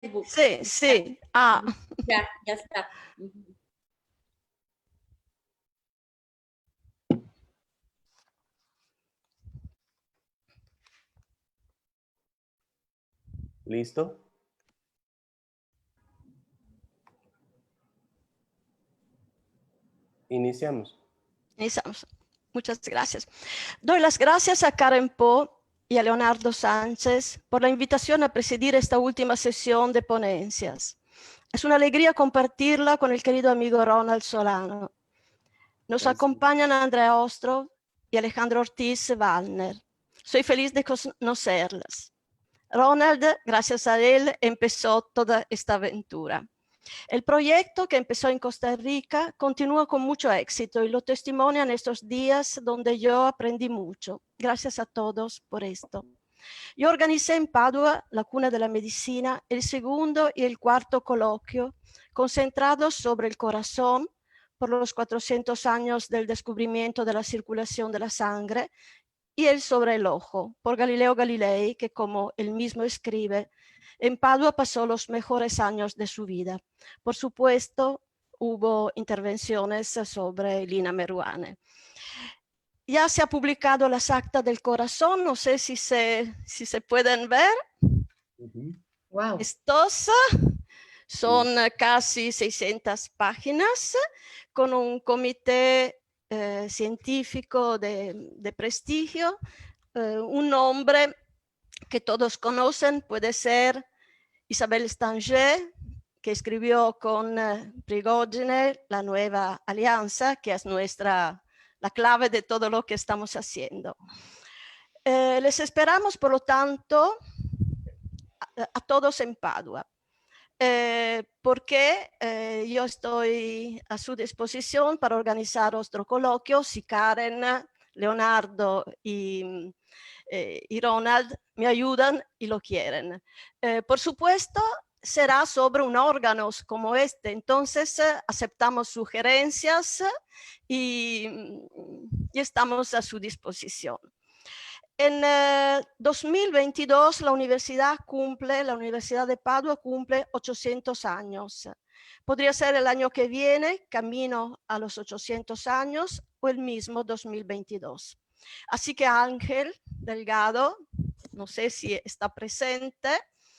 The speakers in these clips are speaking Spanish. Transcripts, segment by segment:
Facebook. Sí, sí. Ah. Ya está. ¿Listo? Iniciamos. Iniciamos. Muchas gracias. Doy las gracias a Karen Poe y a Leonardo Sánchez por la invitación a presidir esta última sesión de ponencias. Es una alegría compartirla con el querido amigo Ronald Solano. Nos acompañan Andrea Ostrov y Alejandro Ortiz Wallner. Soy feliz de conocerlas. Ronald, gracias a él, empezó toda esta aventura. El proyecto, que empezó en Costa Rica, continúa con mucho éxito y lo testimonian estos días donde yo aprendí mucho. Gracias a todos por esto. Yo organicé en Padua, la cuna de la medicina, el segundo y el cuarto coloquio, concentrados sobre el corazón por los 400 años del descubrimiento de la circulación de la sangre, y el sobre el ojo, por Galileo Galilei, que como él mismo escribe, en Padua pasó los mejores años de su vida. Por supuesto, hubo intervenciones sobre Lina Meruane. Ya se ha publicado las actas del corazón, no sé si se pueden ver. Wow. Estos son casi 600 páginas con un comité científico de prestigio, un nombre que todos conocen puede ser Isabelle Stanger, que escribió con Prigogine La Nueva Alianza, que es la clave de todo lo que estamos haciendo. Les esperamos, por lo tanto, a todos en Padua. Porque yo estoy a su disposición para organizar otro coloquio si Karen, Leonardo y Ronald me ayudan y lo quieren. Por supuesto, será sobre un órgano como este, entonces aceptamos sugerencias y estamos a su disposición. En 2022 la Universidad de Padua cumple 800 años. Podría ser el año que viene, camino a los 800 años, o el mismo 2022. Así que Ángel Delgado, no sé si está presente.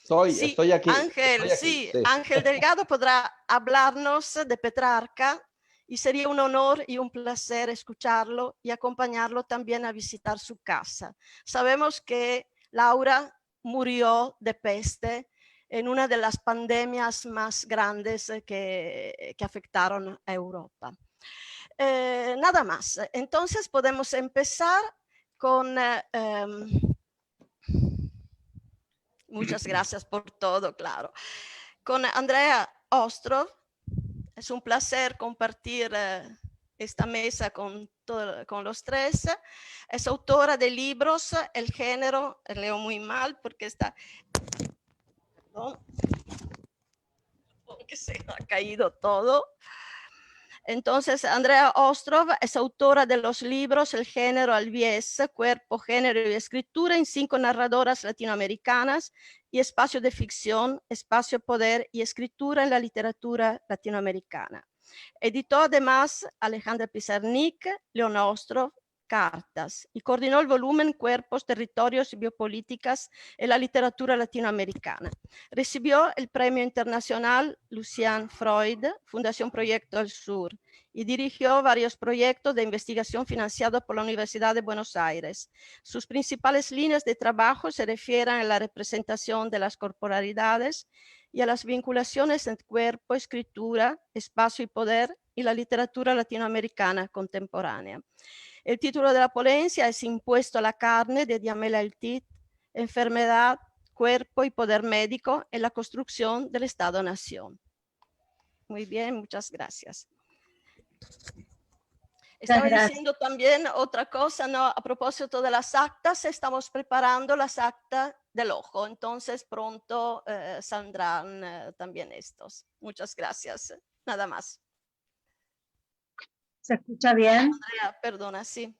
Estoy aquí. Ángel, sí, Ángel Delgado podrá hablarnos de Petrarca y sería un honor y un placer escucharlo y acompañarlo también a visitar su casa. Sabemos que Laura murió de peste en una de las pandemias más grandes que afectaron a Europa. Nada más. Entonces podemos empezar con... muchas gracias por todo, claro. Con Andrea Ostrov. Es un placer compartir esta mesa con los tres. Es autora de libros, El género, leo muy mal porque está... Perdón, porque se ha caído todo. Entonces, Andrea Ostrov es autora de los libros El género al bies, Cuerpo, género y escritura en 5 narradoras latinoamericanas y Espacio de ficción, espacio, poder y escritura en la literatura latinoamericana. Editó además Alejandra Pizarnik, Leon Ostrov, Cartas, y coordinó el volumen Cuerpos, Territorios y Biopolíticas en la literatura latinoamericana. Recibió el Premio Internacional Lucian Freud, Fundación Proyecto del Sur, y dirigió varios proyectos de investigación financiados por la Universidad de Buenos Aires. Sus principales líneas de trabajo se refieren a la representación de las corporalidades y a las vinculaciones entre cuerpo, escritura, espacio y poder y la literatura latinoamericana contemporánea. El título de la ponencia es Impuesto a la carne, de Diamela Eltit, Enfermedad, Cuerpo y Poder Médico en la construcción del Estado-Nación. Muy bien, muchas gracias. Estaba diciendo también otra cosa, ¿no? A propósito de las actas, estamos preparando las actas del ojo, entonces pronto saldrán también estos. Muchas gracias, nada más. ¿Se escucha bien? Andrea, perdona, sí.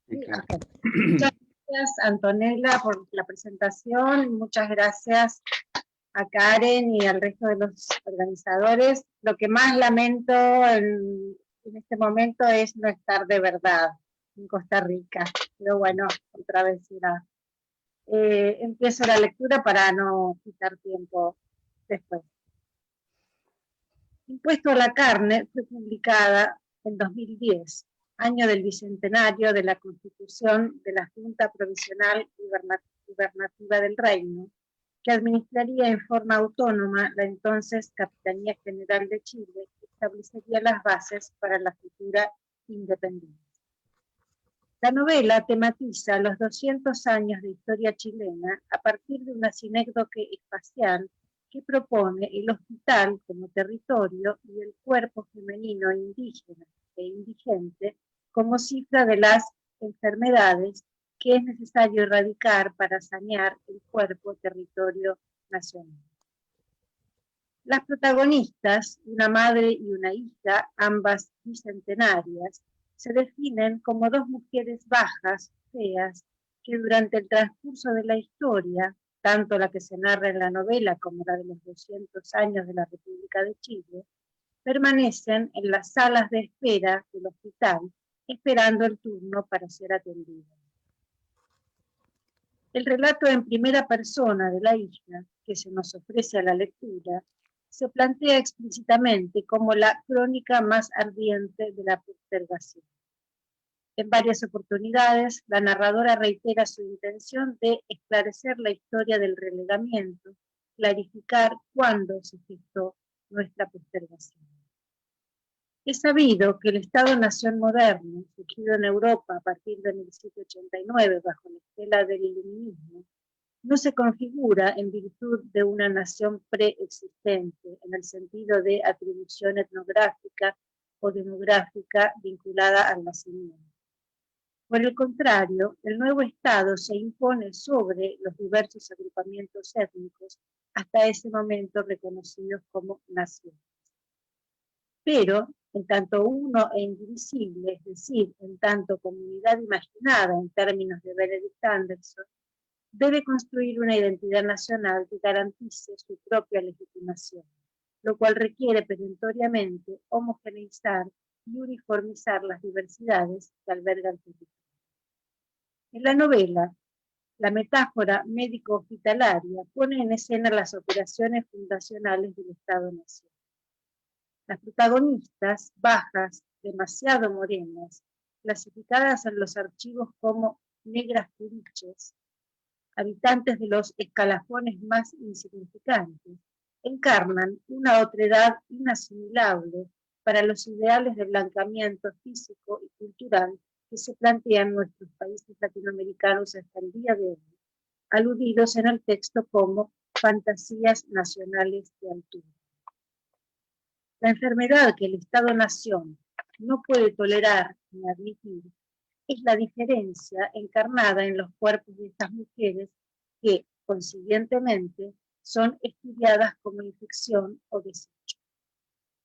Okay. Muchas gracias, Antonella, por la presentación. Muchas gracias a Karen y al resto de los organizadores. Lo que más lamento en este momento es no estar de verdad en Costa Rica, pero bueno, otra vez será. Empiezo la lectura para no quitar tiempo después. Impuesto a la carne fue publicada en 2010, año del bicentenario de la Constitución de la Junta Provisional Gubernativa del Reino, que administraría en forma autónoma la entonces Capitanía General de Chile y establecería las bases para la futura independencia. La novela tematiza los 200 años de historia chilena a partir de una sinécdoque espacial que propone el hospital como territorio y el cuerpo femenino indígena e indigente como cifra de las enfermedades que es necesario erradicar para sanear el cuerpo territorio nacional. Las protagonistas, una madre y una hija, ambas bicentenarias, se definen como dos mujeres bajas, feas, que durante el transcurso de la historia, tanto la que se narra en la novela como la de los 200 años de la República de Chile, permanecen en las salas de espera del hospital, esperando el turno para ser atendidas. El relato en primera persona de la hija, que se nos ofrece a la lectura, se plantea explícitamente como la crónica más ardiente de la postergación. En varias oportunidades, la narradora reitera su intención de esclarecer la historia del relegamiento, clarificar cuándo se gestó nuestra postergación. Es sabido que el Estado-Nación moderno, surgido en Europa a partir de 1789 bajo la estela del iluminismo, no se configura en virtud de una nación preexistente, en el sentido de atribución etnográfica o demográfica vinculada al nacimiento. Por el contrario, el nuevo Estado se impone sobre los diversos agrupamientos étnicos hasta ese momento reconocidos como naciones. Pero, en tanto uno e indivisible, es decir, en tanto comunidad imaginada en términos de Benedict Anderson, debe construir una identidad nacional que garantice su propia legitimación, lo cual requiere perentoriamente homogeneizar y uniformizar las diversidades que alberga el territorio. En la novela, la metáfora médico-hospitalaria pone en escena las operaciones fundacionales del Estado-Nación. Las protagonistas, bajas, demasiado morenas, clasificadas en los archivos como negras curuches, habitantes de los escalafones más insignificantes, encarnan una otredad inasimilable para los ideales de blancamiento físico y cultural que se plantean en nuestros países latinoamericanos hasta el día de hoy, aludidos en el texto como fantasías nacionales de altura. La enfermedad que el Estado-Nación no puede tolerar ni admitir es la diferencia encarnada en los cuerpos de estas mujeres que, consiguientemente, son estudiadas como infección o desecho.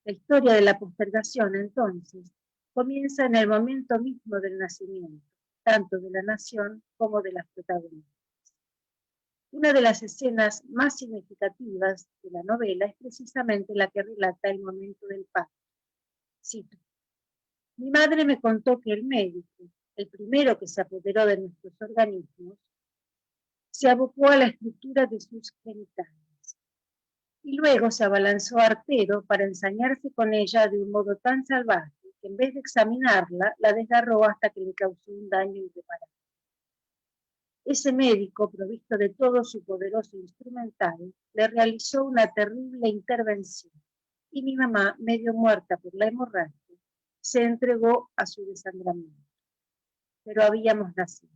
La historia de la postergación, entonces, comienza en el momento mismo del nacimiento, tanto de la nación como de las protagonistas. Una de las escenas más significativas de la novela es precisamente la que relata el momento del parto. Cito: mi madre me contó que el médico, el primero que se apoderó de nuestros organismos, se abocó a la estructura de sus genitales y luego se abalanzó artero para ensañarse con ella de un modo tan salvaje que en vez de examinarla, la desgarró hasta que le causó un daño irreparable. Ese médico, provisto de todo su poderoso instrumental, le realizó una terrible intervención y mi mamá, medio muerta por la hemorragia, se entregó a su desangramiento. Pero habíamos nacido.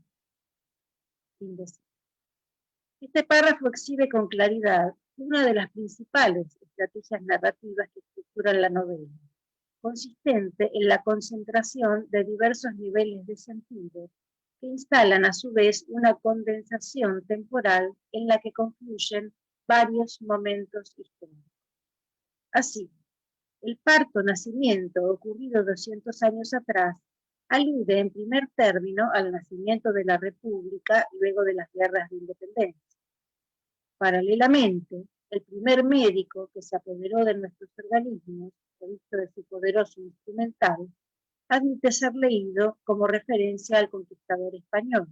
Fin de cita. Este párrafo exhibe con claridad una de las principales estrategias narrativas que estructuran la novela, consistente en la concentración de diversos niveles de sentido que instalan a su vez una condensación temporal en la que confluyen varios momentos históricos. Así, el parto-nacimiento ocurrido 200 años atrás alude en primer término al nacimiento de la República luego de las guerras de independencia. Paralelamente, El primer médico que se apoderó de nuestros organismos, provisto de su poderoso instrumental, admite ser leído como referencia al conquistador español.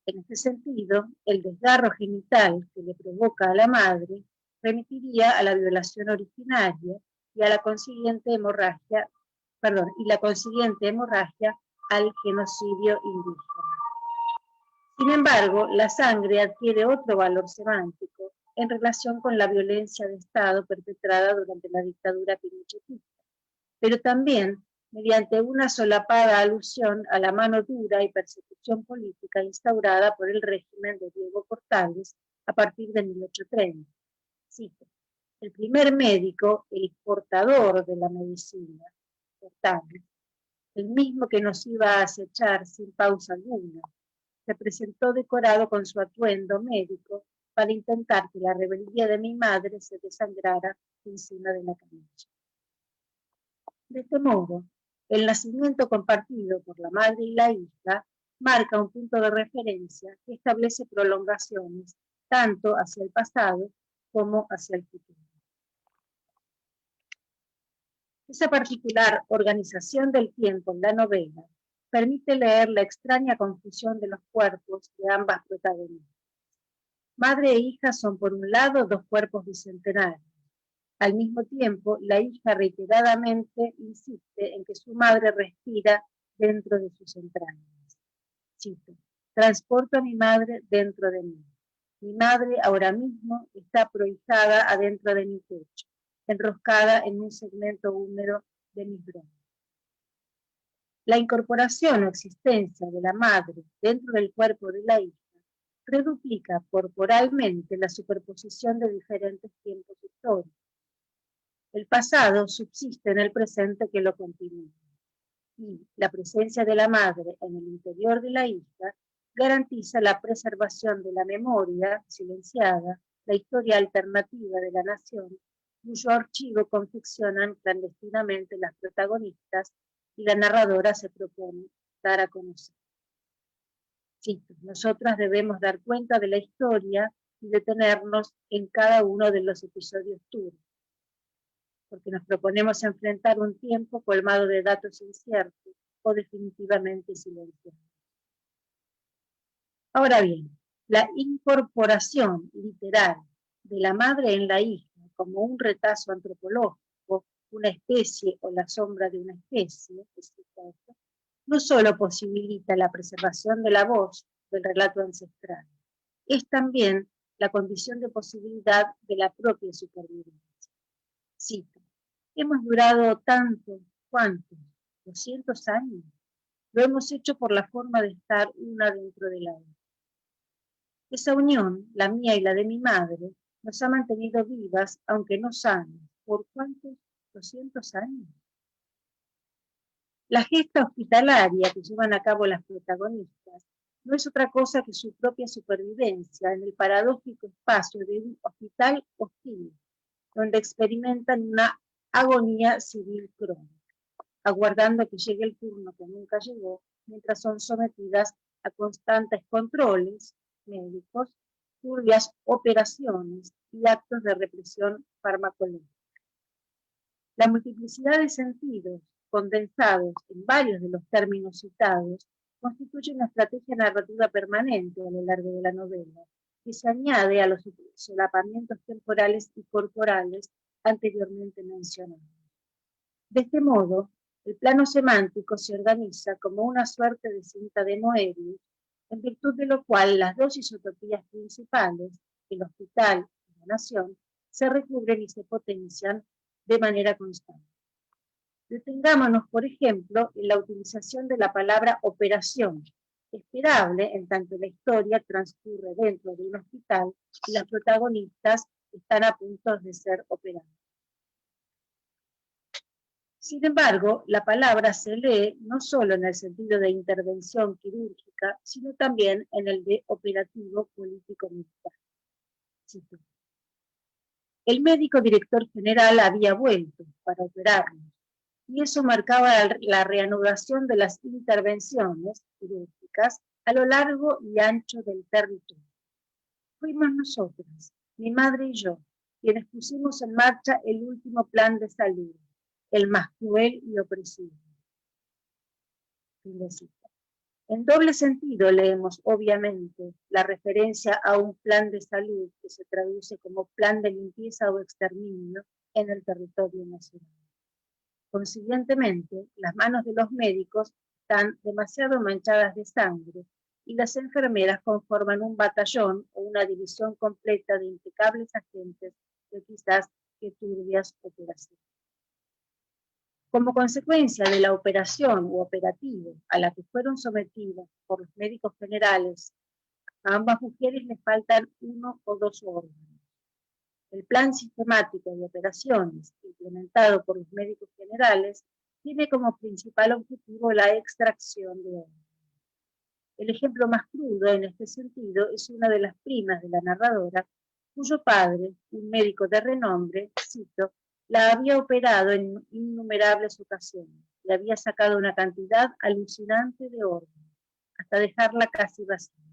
En este sentido, el desgarro genital que le provoca a la madre remitiría a la violación originaria y a la consiguiente hemorragia, al genocidio indígena. Sin embargo, la sangre adquiere otro valor semántico en relación con la violencia de Estado perpetrada durante la dictadura pinochetista, pero también mediante una solapada alusión a la mano dura y persecución política instaurada por el régimen de Diego Portales a partir de 1830. Cito: el primer médico, el portador de la medicina, Portales, el mismo que nos iba a acechar sin pausa alguna, se presentó decorado con su atuendo médico para intentar que la rebeldía de mi madre se desangrara encima de la camilla. De este modo, el nacimiento compartido por la madre y la hija marca un punto de referencia que establece prolongaciones tanto hacia el pasado como hacia el futuro. Esa particular organización del tiempo en la novela permite leer la extraña confusión de los cuerpos de ambas protagonistas. Madre e hija son por un lado dos cuerpos bicentenarios. Al mismo tiempo, la hija reiteradamente insiste en que su madre respira dentro de sus entrañas. Cito: transporto a mi madre dentro de mí. Mi madre ahora mismo está prohijada adentro de mi pecho, enroscada en un segmento húmedo de mis bronquios. La incorporación o existencia de la madre dentro del cuerpo de la hija reduplica corporalmente la superposición de diferentes tiempos históricos. El pasado subsiste en el presente que lo continúa, y la presencia de la madre en el interior de la hija garantiza la preservación de la memoria silenciada, la historia alternativa de la nación, cuyo archivo confeccionan clandestinamente las protagonistas y la narradora se propone dar a conocer. Cito: nosotras debemos dar cuenta de la historia y detenernos en cada uno de los episodios turbios, porque nos proponemos enfrentar un tiempo colmado de datos inciertos o definitivamente silenciados. Ahora bien, la incorporación literal de la madre en la hija como un retazo antropológico, una especie o la sombra de una especie, no solo posibilita la preservación de la voz del relato ancestral, es también la condición de posibilidad de la propia supervivencia. Cito: hemos durado tanto, ¿cuántos? 200 años. Lo hemos hecho por la forma de estar una dentro de la otra. Esa unión, la mía y la de mi madre, nos ha mantenido vivas, aunque no sanas. ¿Por cuántos? 200 años. La gesta hospitalaria que llevan a cabo las protagonistas no es otra cosa que su propia supervivencia en el paradójico espacio de un hospital hostil, donde experimentan una agonía civil crónica, aguardando que llegue el turno que nunca llegó, mientras son sometidas a constantes controles médicos, turbias operaciones y actos de represión farmacológica. La multiplicidad de sentidos condensados en varios de los términos citados constituye una estrategia narrativa permanente a lo largo de la novela, que se añade a los solapamientos temporales y corporales anteriormente mencionados. De este modo, el plano semántico se organiza como una suerte de cinta de Moebius, en virtud de lo cual las dos isotopías principales, el hospital y la nación, se recubren y se potencian de manera constante. Detengámonos, por ejemplo, en la utilización de la palabra operación, esperable en tanto la historia transcurre dentro de un hospital y las protagonistas están a punto de ser operadas. Sin embargo, la palabra se lee no solo en el sentido de intervención quirúrgica, sino también en el de operativo político-militar. El médico director general había vuelto para operarnos, y eso marcaba la reanudación de las intervenciones quirúrgicas a lo largo y ancho del territorio. Fuimos nosotras, mi madre y yo, quienes pusimos en marcha el último plan de salud, el más cruel y opresivo. Fin de cita. En doble sentido leemos, obviamente, la referencia a un plan de salud que se traduce como plan de limpieza o exterminio en el territorio nacional. Consiguientemente, las manos de los médicos están demasiado manchadas de sangre y las enfermeras conforman un batallón o una división completa de impecables agentes de quizás que turbias operaciones. Como consecuencia de la operación u operativo a la que fueron sometidas por los médicos generales, a ambas mujeres les faltan uno o dos órganos. El plan sistemático de operaciones implementado por los médicos generales tiene como principal objetivo la extracción de órganos. El ejemplo más crudo en este sentido es una de las primas de la narradora, cuyo padre, un médico de renombre, cito, la había operado en innumerables ocasiones, le había sacado una cantidad alucinante de órganos, hasta dejarla casi vacía.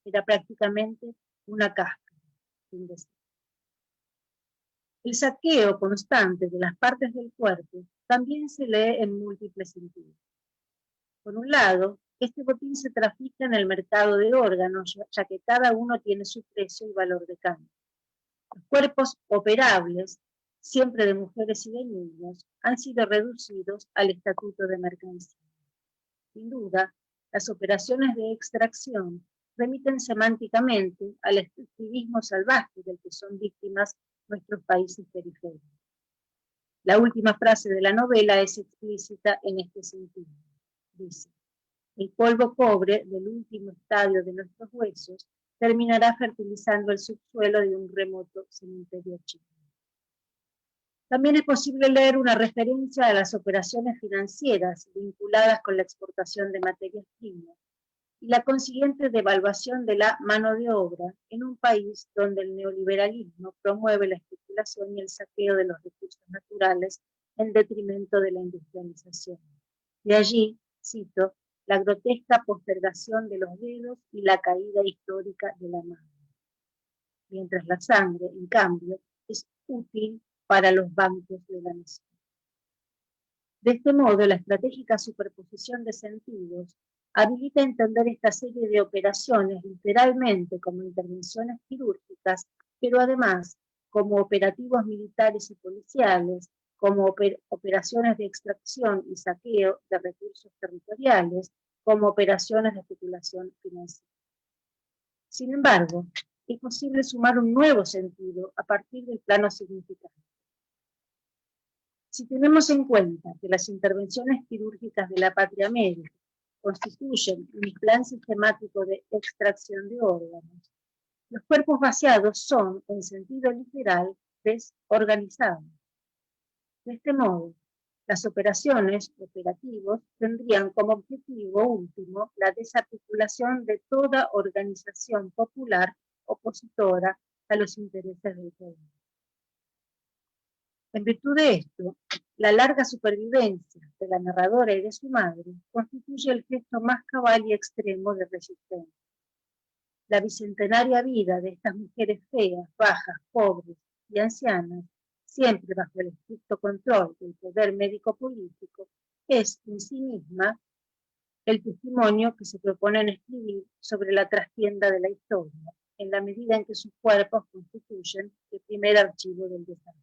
Era prácticamente una cáscara, sin decir. El saqueo constante de las partes del cuerpo también se lee en múltiples sentidos. Por un lado, este botín se trafica en el mercado de órganos, ya que cada uno tiene su precio y valor de cambio. Los cuerpos operables, siempre de mujeres y de niños, han sido reducidos al estatuto de mercancía. Sin duda, las operaciones de extracción remiten semánticamente al extractivismo salvaje del que son víctimas nuestros países periféricos. La última frase de la novela es explícita en este sentido. Dice, el polvo cobre del último estadio de nuestros huesos terminará fertilizando el subsuelo de un remoto cementerio chino. También es posible leer una referencia a las operaciones financieras vinculadas con la exportación de materias primas y la consiguiente devaluación de la mano de obra en un país donde el neoliberalismo promueve la especulación y el saqueo de los recursos naturales en detrimento de la industrialización. De allí, cito, la grotesca postergación de los dedos y la caída histórica de la mano. Mientras la sangre, en cambio, es útil para los bancos de la nación. De este modo, la estratégica superposición de sentidos habilita entender esta serie de operaciones literalmente como intervenciones quirúrgicas, pero además como operativos militares y policiales, como operaciones de extracción y saqueo de recursos territoriales, como operaciones de especulación financiera. Sin embargo, es posible sumar un nuevo sentido a partir del plano significante. Si tenemos en cuenta que las intervenciones quirúrgicas de la Patria Médica constituyen un plan sistemático de extracción de órganos, los cuerpos vaciados son, en sentido literal, desorganizados. De este modo, las operativos tendrían como objetivo último la desarticulación de toda organización popular opositora a los intereses del poder. En virtud de esto, la larga supervivencia de la narradora y de su madre constituye el gesto más cabal y extremo de resistencia. La bicentenaria vida de estas mujeres feas, bajas, pobres y ancianas, siempre bajo el estricto control del poder médico-político, es en sí misma el testimonio que se proponen escribir sobre la trastienda de la historia, en la medida en que sus cuerpos constituyen el primer archivo del desarrollo.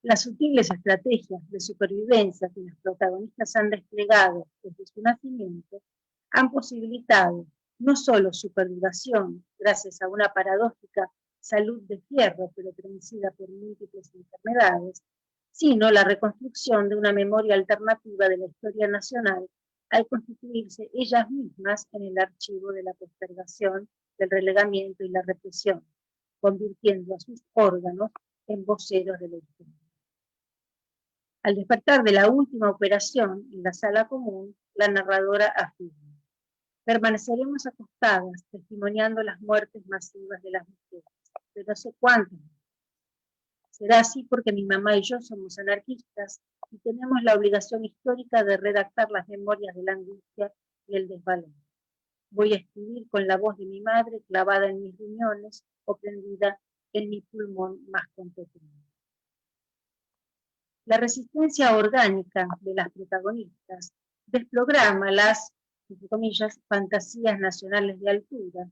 Las sutiles estrategias de supervivencia que los protagonistas han desplegado desde su nacimiento han posibilitado no solo su perduración gracias a una paradójica salud de fierro pero vencida por múltiples enfermedades, sino la reconstrucción de una memoria alternativa de la historia nacional al constituirse ellas mismas en el archivo de la postergación, del relegamiento y la represión, convirtiendo a sus órganos en voceros de la historia. Al despertar de la última operación en la sala común, la narradora afirma: permaneceremos acostadas testimoniando las muertes masivas de las mujeres, pero no sé cuántas. Será así porque mi mamá y yo somos anarquistas y tenemos la obligación histórica de redactar las memorias de la angustia y el desvalor. Voy a escribir con la voz de mi madre clavada en mis riñones o prendida en mi pulmón más competente. La resistencia orgánica de las protagonistas desprograma las, entre comillas, fantasías nacionales de altura,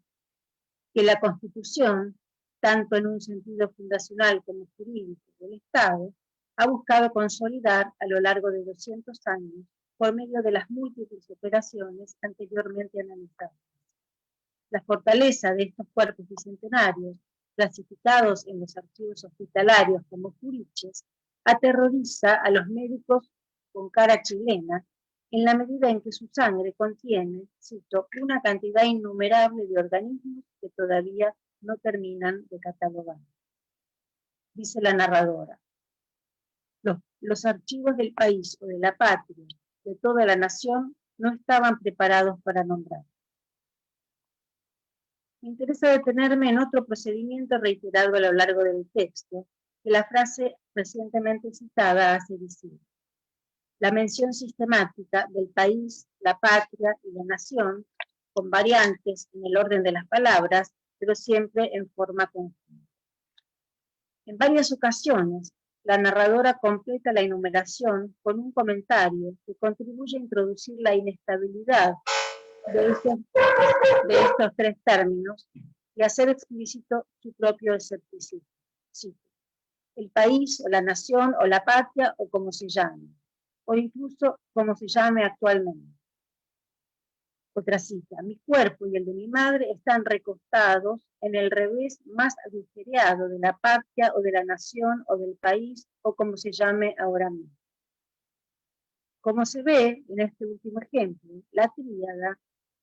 que la Constitución, tanto en un sentido fundacional como jurídico del Estado, ha buscado consolidar a lo largo de 200 años por medio de las múltiples operaciones anteriormente analizadas. La fortaleza de estos cuerpos bicentenarios, clasificados en los archivos hospitalarios como furiches, aterroriza a los médicos con cara chilena en la medida en que su sangre contiene, cito, una cantidad innumerable de organismos que todavía no terminan de catalogar. Dice la narradora, los archivos del país o de la patria, de toda la nación, no estaban preparados para nombrar. Me interesa detenerme en otro procedimiento reiterado a lo largo del texto, que la frase recientemente citada hace visible. La mención sistemática del país, la patria y la nación, con variantes en el orden de las palabras, pero siempre en forma conjunta. En varias ocasiones, la narradora completa la enumeración con un comentario que contribuye a introducir la inestabilidad de estos tres términos y hacer explícito su propio escepticismo. Cito, el país, o la nación, o la patria, o como se llame, o incluso como se llame actualmente. Otra cita, mi cuerpo y el de mi madre están recostados en el revés más agujereado de la patria, o de la nación, o del país, o como se llame ahora mismo. Como se ve en este último ejemplo, la tríada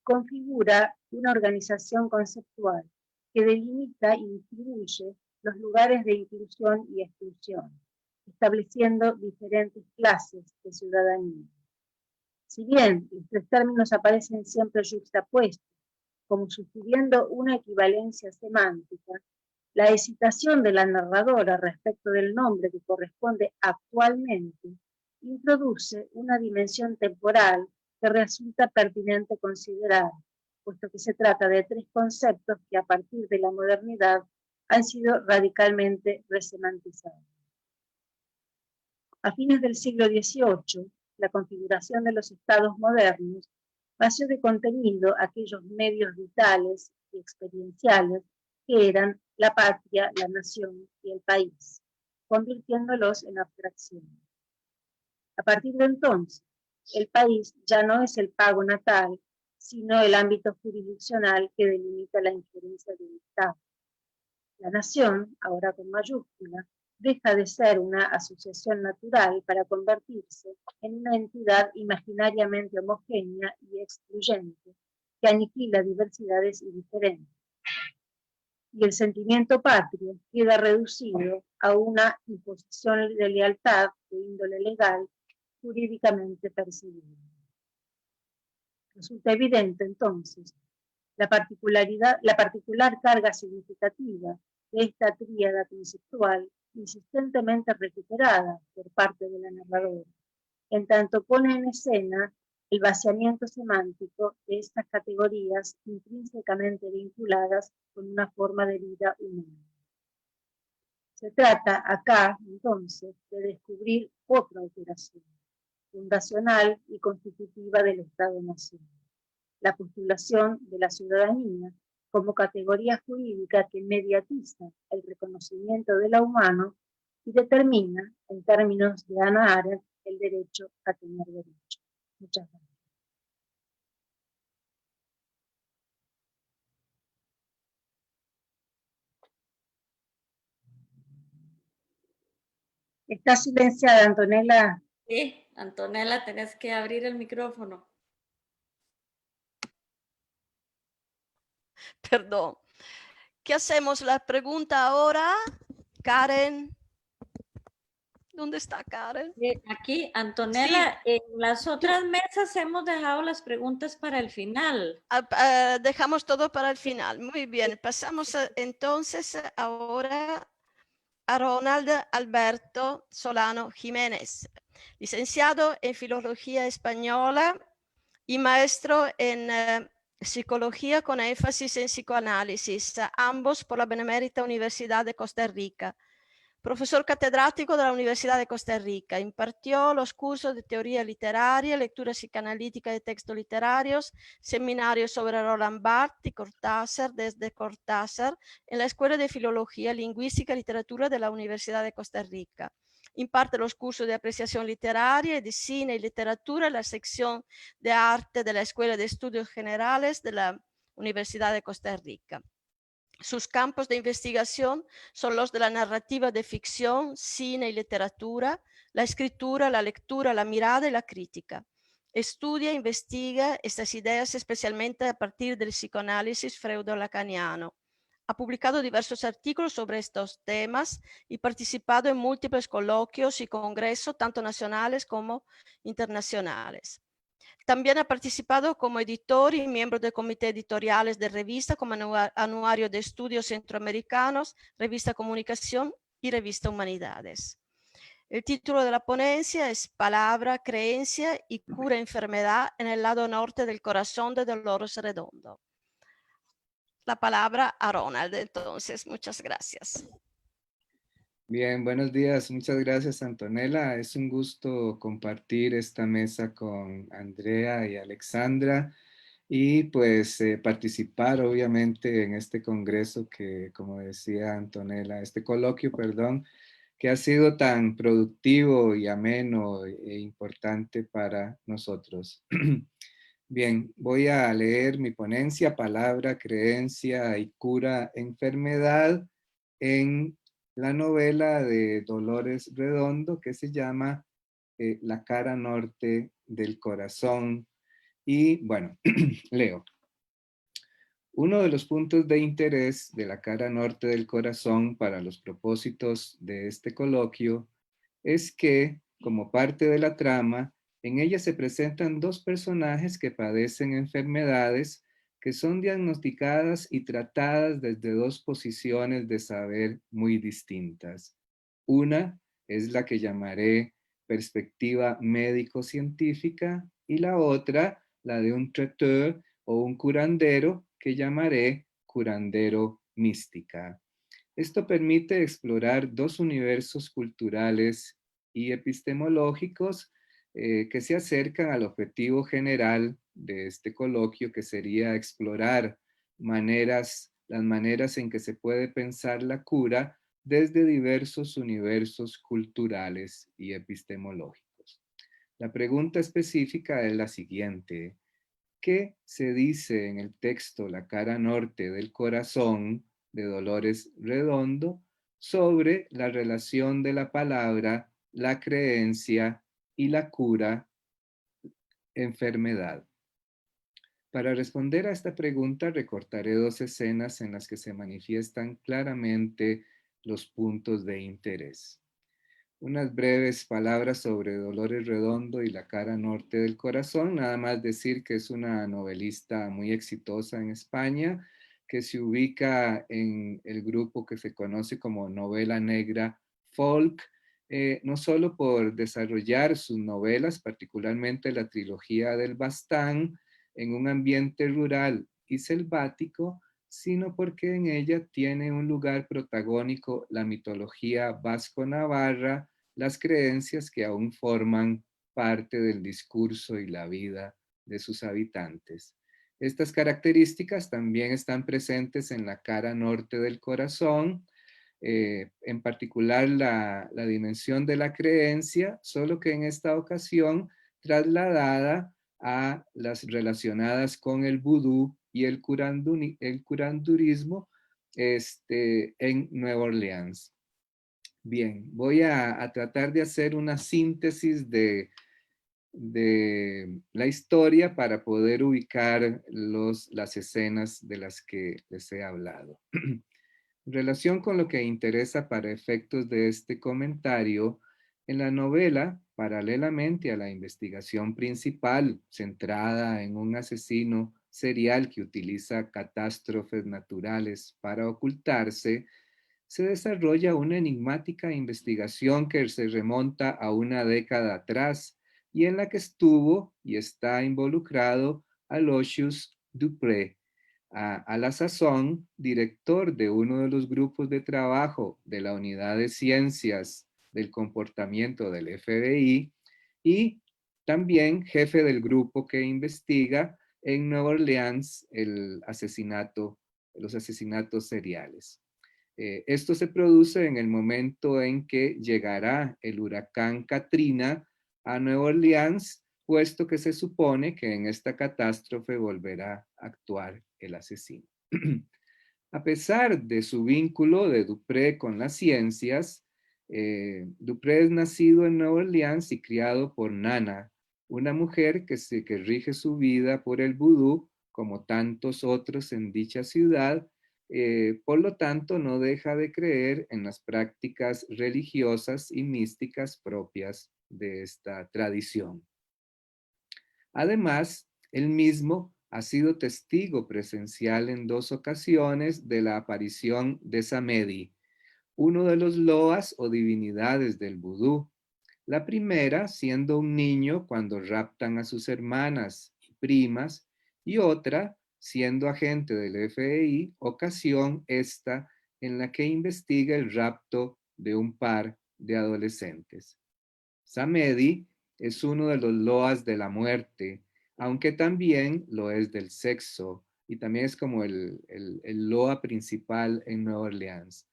configura una organización conceptual que delimita y distribuye los lugares de inclusión y exclusión, estableciendo diferentes clases de ciudadanía. Si bien los tres términos aparecen siempre yuxtapuestos, como sugiriendo una equivalencia semántica, la hesitación de la narradora respecto del nombre que corresponde actualmente introduce una dimensión temporal que resulta pertinente considerar, puesto que se trata de tres conceptos que a partir de la modernidad han sido radicalmente resemantizados. A fines del siglo XVIII, la configuración de los estados modernos vació de contenido aquellos medios vitales y experienciales que eran la patria, la nación y el país, convirtiéndolos en abstracciones. A partir de entonces, el país ya no es el pago natal, sino el ámbito jurisdiccional que delimita la injerencia del Estado. La nación, ahora con mayúscula, deja de ser una asociación natural para convertirse en una entidad imaginariamente homogénea y excluyente, que aniquila diversidades y diferencias. Y el sentimiento patrio queda reducido a una imposición de lealtad de índole legal jurídicamente percibible. Resulta evidente, entonces, la particular carga significativa de esta tríada conceptual insistentemente recuperada por parte de la narradora, en tanto pone en escena el vaciamiento semántico de estas categorías intrínsecamente vinculadas con una forma de vida humana. Se trata acá, entonces, de descubrir otra operación, fundacional y constitutiva del Estado-Nación, la postulación de la ciudadanía como categoría jurídica que mediatiza el reconocimiento de lo humano y determina, en términos de Hannah Arendt, el derecho a tener derecho. Muchas gracias. ¿Está silenciada, Antonella? Sí, Antonella, tenés que abrir el micrófono. Perdón. ¿Qué hacemos? La pregunta ahora, Karen. ¿Dónde está Karen? Aquí, Antonella, sí. En las otras mesas hemos dejado las preguntas para el final. Dejamos todo para el final. Muy bien. Pasamos entonces ahora a Ronald Alberto Solano Jiménez, licenciado en Filología Española y maestro en Psicología con énfasis en psicoanálisis, ambos por la Benemérita Universidad de Costa Rica. Profesor catedrático de la Universidad de Costa Rica, impartió los cursos de teoría literaria, lectura psicoanalítica de textos literarios, seminarios sobre Roland Barthes y Cortázar desde Cortázar en la Escuela de Filología, Lingüística y Literatura de la Universidad de Costa Rica. Imparte los cursos de apreciación literaria y de cine y literatura en la sección de arte de la Escuela de Estudios Generales de la Universidad de Costa Rica. Sus campos de investigación son los de la narrativa de ficción, cine y literatura, la escritura, la lectura, la mirada y la crítica. Estudia e investiga estas ideas especialmente a partir del psicoanálisis freudo-lacaniano. Ha publicado diversos artículos sobre estos temas y participado en múltiples coloquios y congresos, tanto nacionales como internacionales. También ha participado como editor y miembro de comité editoriales de revista como Anuario de Estudios Centroamericanos, Revista Comunicación y Revista Humanidades. El título de la ponencia es Palabra, Creencia y Cura Enfermedad en el lado norte del corazón de Dolores Redondo. La palabra a Ronald, entonces, muchas gracias. Bien, buenos días. Muchas gracias, Antonella. Es un gusto compartir esta mesa con Andrea y Alexandra y pues participar obviamente en este congreso que, como decía Antonella, este coloquio, perdón, que ha sido tan productivo y ameno e importante para nosotros. Bien, voy a leer mi ponencia, Palabra, Creencia y Cura Enfermedad, en la novela de Dolores Redondo que se llama La cara norte del corazón. Y bueno, leo. Uno de los puntos de interés de la cara norte del corazón para los propósitos de este coloquio es que, como parte de la trama, en ella se presentan dos personajes que padecen enfermedades que son diagnosticadas y tratadas desde dos posiciones de saber muy distintas. Una es la que llamaré perspectiva médico-científica y la otra, la de un traiteur o un curandero que llamaré curandero mística. Esto permite explorar dos universos culturales y epistemológicos que se acercan al objetivo general de este coloquio, que sería explorar las maneras en que se puede pensar la cura desde diversos universos culturales y epistemológicos. La pregunta específica es la siguiente: ¿qué se dice en el texto La cara norte del corazón de Dolores Redondo sobre la relación de la palabra, la creencia y la cura, enfermedad? Para responder a esta pregunta recortaré dos escenas en las que se manifiestan claramente los puntos de interés. Unas breves palabras sobre Dolores Redondo y La cara norte del corazón. Nada más decir que es una novelista muy exitosa en España, que se ubica en el grupo que se conoce como novela negra folk, no solo por desarrollar sus novelas, particularmente la trilogía del Bastán, en un ambiente rural y selvático, sino porque en ella tiene un lugar protagónico la mitología vasco-navarra, las creencias que aún forman parte del discurso y la vida de sus habitantes. Estas características también están presentes en la cara norte del corazón, en particular la dimensión de la creencia, solo que en esta ocasión trasladada a las relacionadas con el vudú y el curandurismo en Nueva Orleans. Bien, voy a tratar de hacer una síntesis de la historia para poder ubicar las escenas de las que les he hablado. En relación con lo que interesa para efectos de este comentario, en la novela, paralelamente a la investigación principal centrada en un asesino serial que utiliza catástrofes naturales para ocultarse, se desarrolla una enigmática investigación que se remonta a una década atrás y en la que estuvo y está involucrado Aloysius Dupré, a la sazón director de uno de los grupos de trabajo de la Unidad de Ciencias del Comportamiento del FBI y también jefe del grupo que investiga en Nueva Orleans los asesinatos seriales. Esto se produce en el momento en que llegará el huracán Katrina a Nueva Orleans, puesto que se supone que en esta catástrofe volverá a actuar el asesino. A pesar de su vínculo de Dupré con las ciencias, Dupré es nacido en Nueva Orleans y criado por Nana, una mujer que rige su vida por el vudú, como tantos otros en dicha ciudad. Por lo tanto, no deja de creer en las prácticas religiosas y místicas propias de esta tradición. Además, él mismo ha sido testigo presencial en 2 ocasiones de la aparición de Samedi, uno de los loas o divinidades del vudú. La primera siendo un niño cuando raptan a sus hermanas y primas, y otra siendo agente del FBI, ocasión esta en la que investiga el rapto de un par de adolescentes. Samedi es uno de los loas de la muerte, aunque también lo es del sexo, y también es como el loa principal en Nueva Orleans.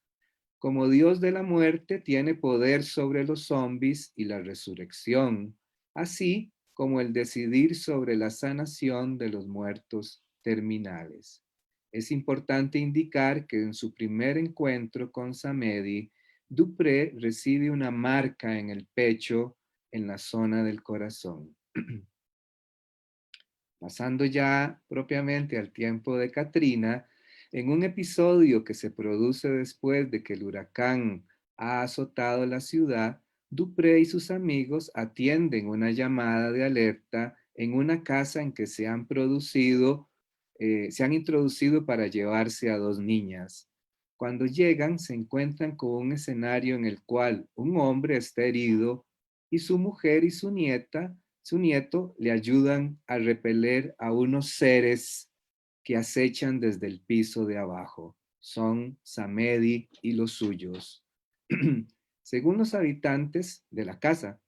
Como dios de la muerte, tiene poder sobre los zombies y la resurrección, así como el decidir sobre la sanación de los muertos terminales. Es importante indicar que en su primer encuentro con Samedi, Dupré recibe una marca en el pecho en la zona del corazón. Pasando ya propiamente al tiempo de Katrina, en un episodio que se produce después de que el huracán ha azotado la ciudad, Dupré y sus amigos atienden una llamada de alerta en una casa en que se han introducido para llevarse a 2 niñas. Cuando llegan, se encuentran con un escenario en el cual un hombre está herido y su mujer y su nieto le ayudan a repeler a unos seres que acechan desde el piso de abajo. Son Samedi y los suyos. Según los habitantes de la casa,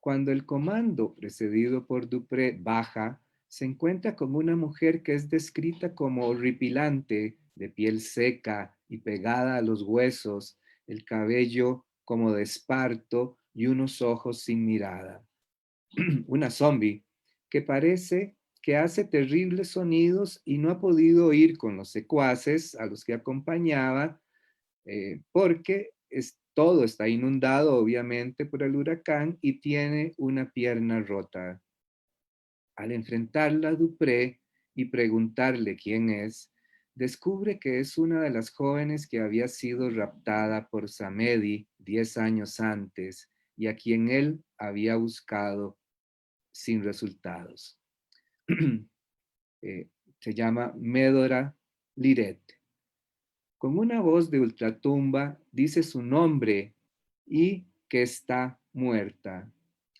cuando el comando precedido por Dupré baja, se encuentra con una mujer que es descrita como horripilante, de piel seca y pegada a los huesos, el cabello como de esparto y unos ojos sin mirada. Una zombie que parece que hace terribles sonidos y no ha podido oír con los secuaces a los que acompañaba porque todo está inundado obviamente por el huracán y tiene una pierna rota. Al enfrentarla Dupré y preguntarle quién es, descubre que es una de las jóvenes que había sido raptada por Samedi 10 años antes y a quien él había buscado sin resultados. Se llama Medora Liret. Con una voz de ultratumba dice su nombre y que está muerta.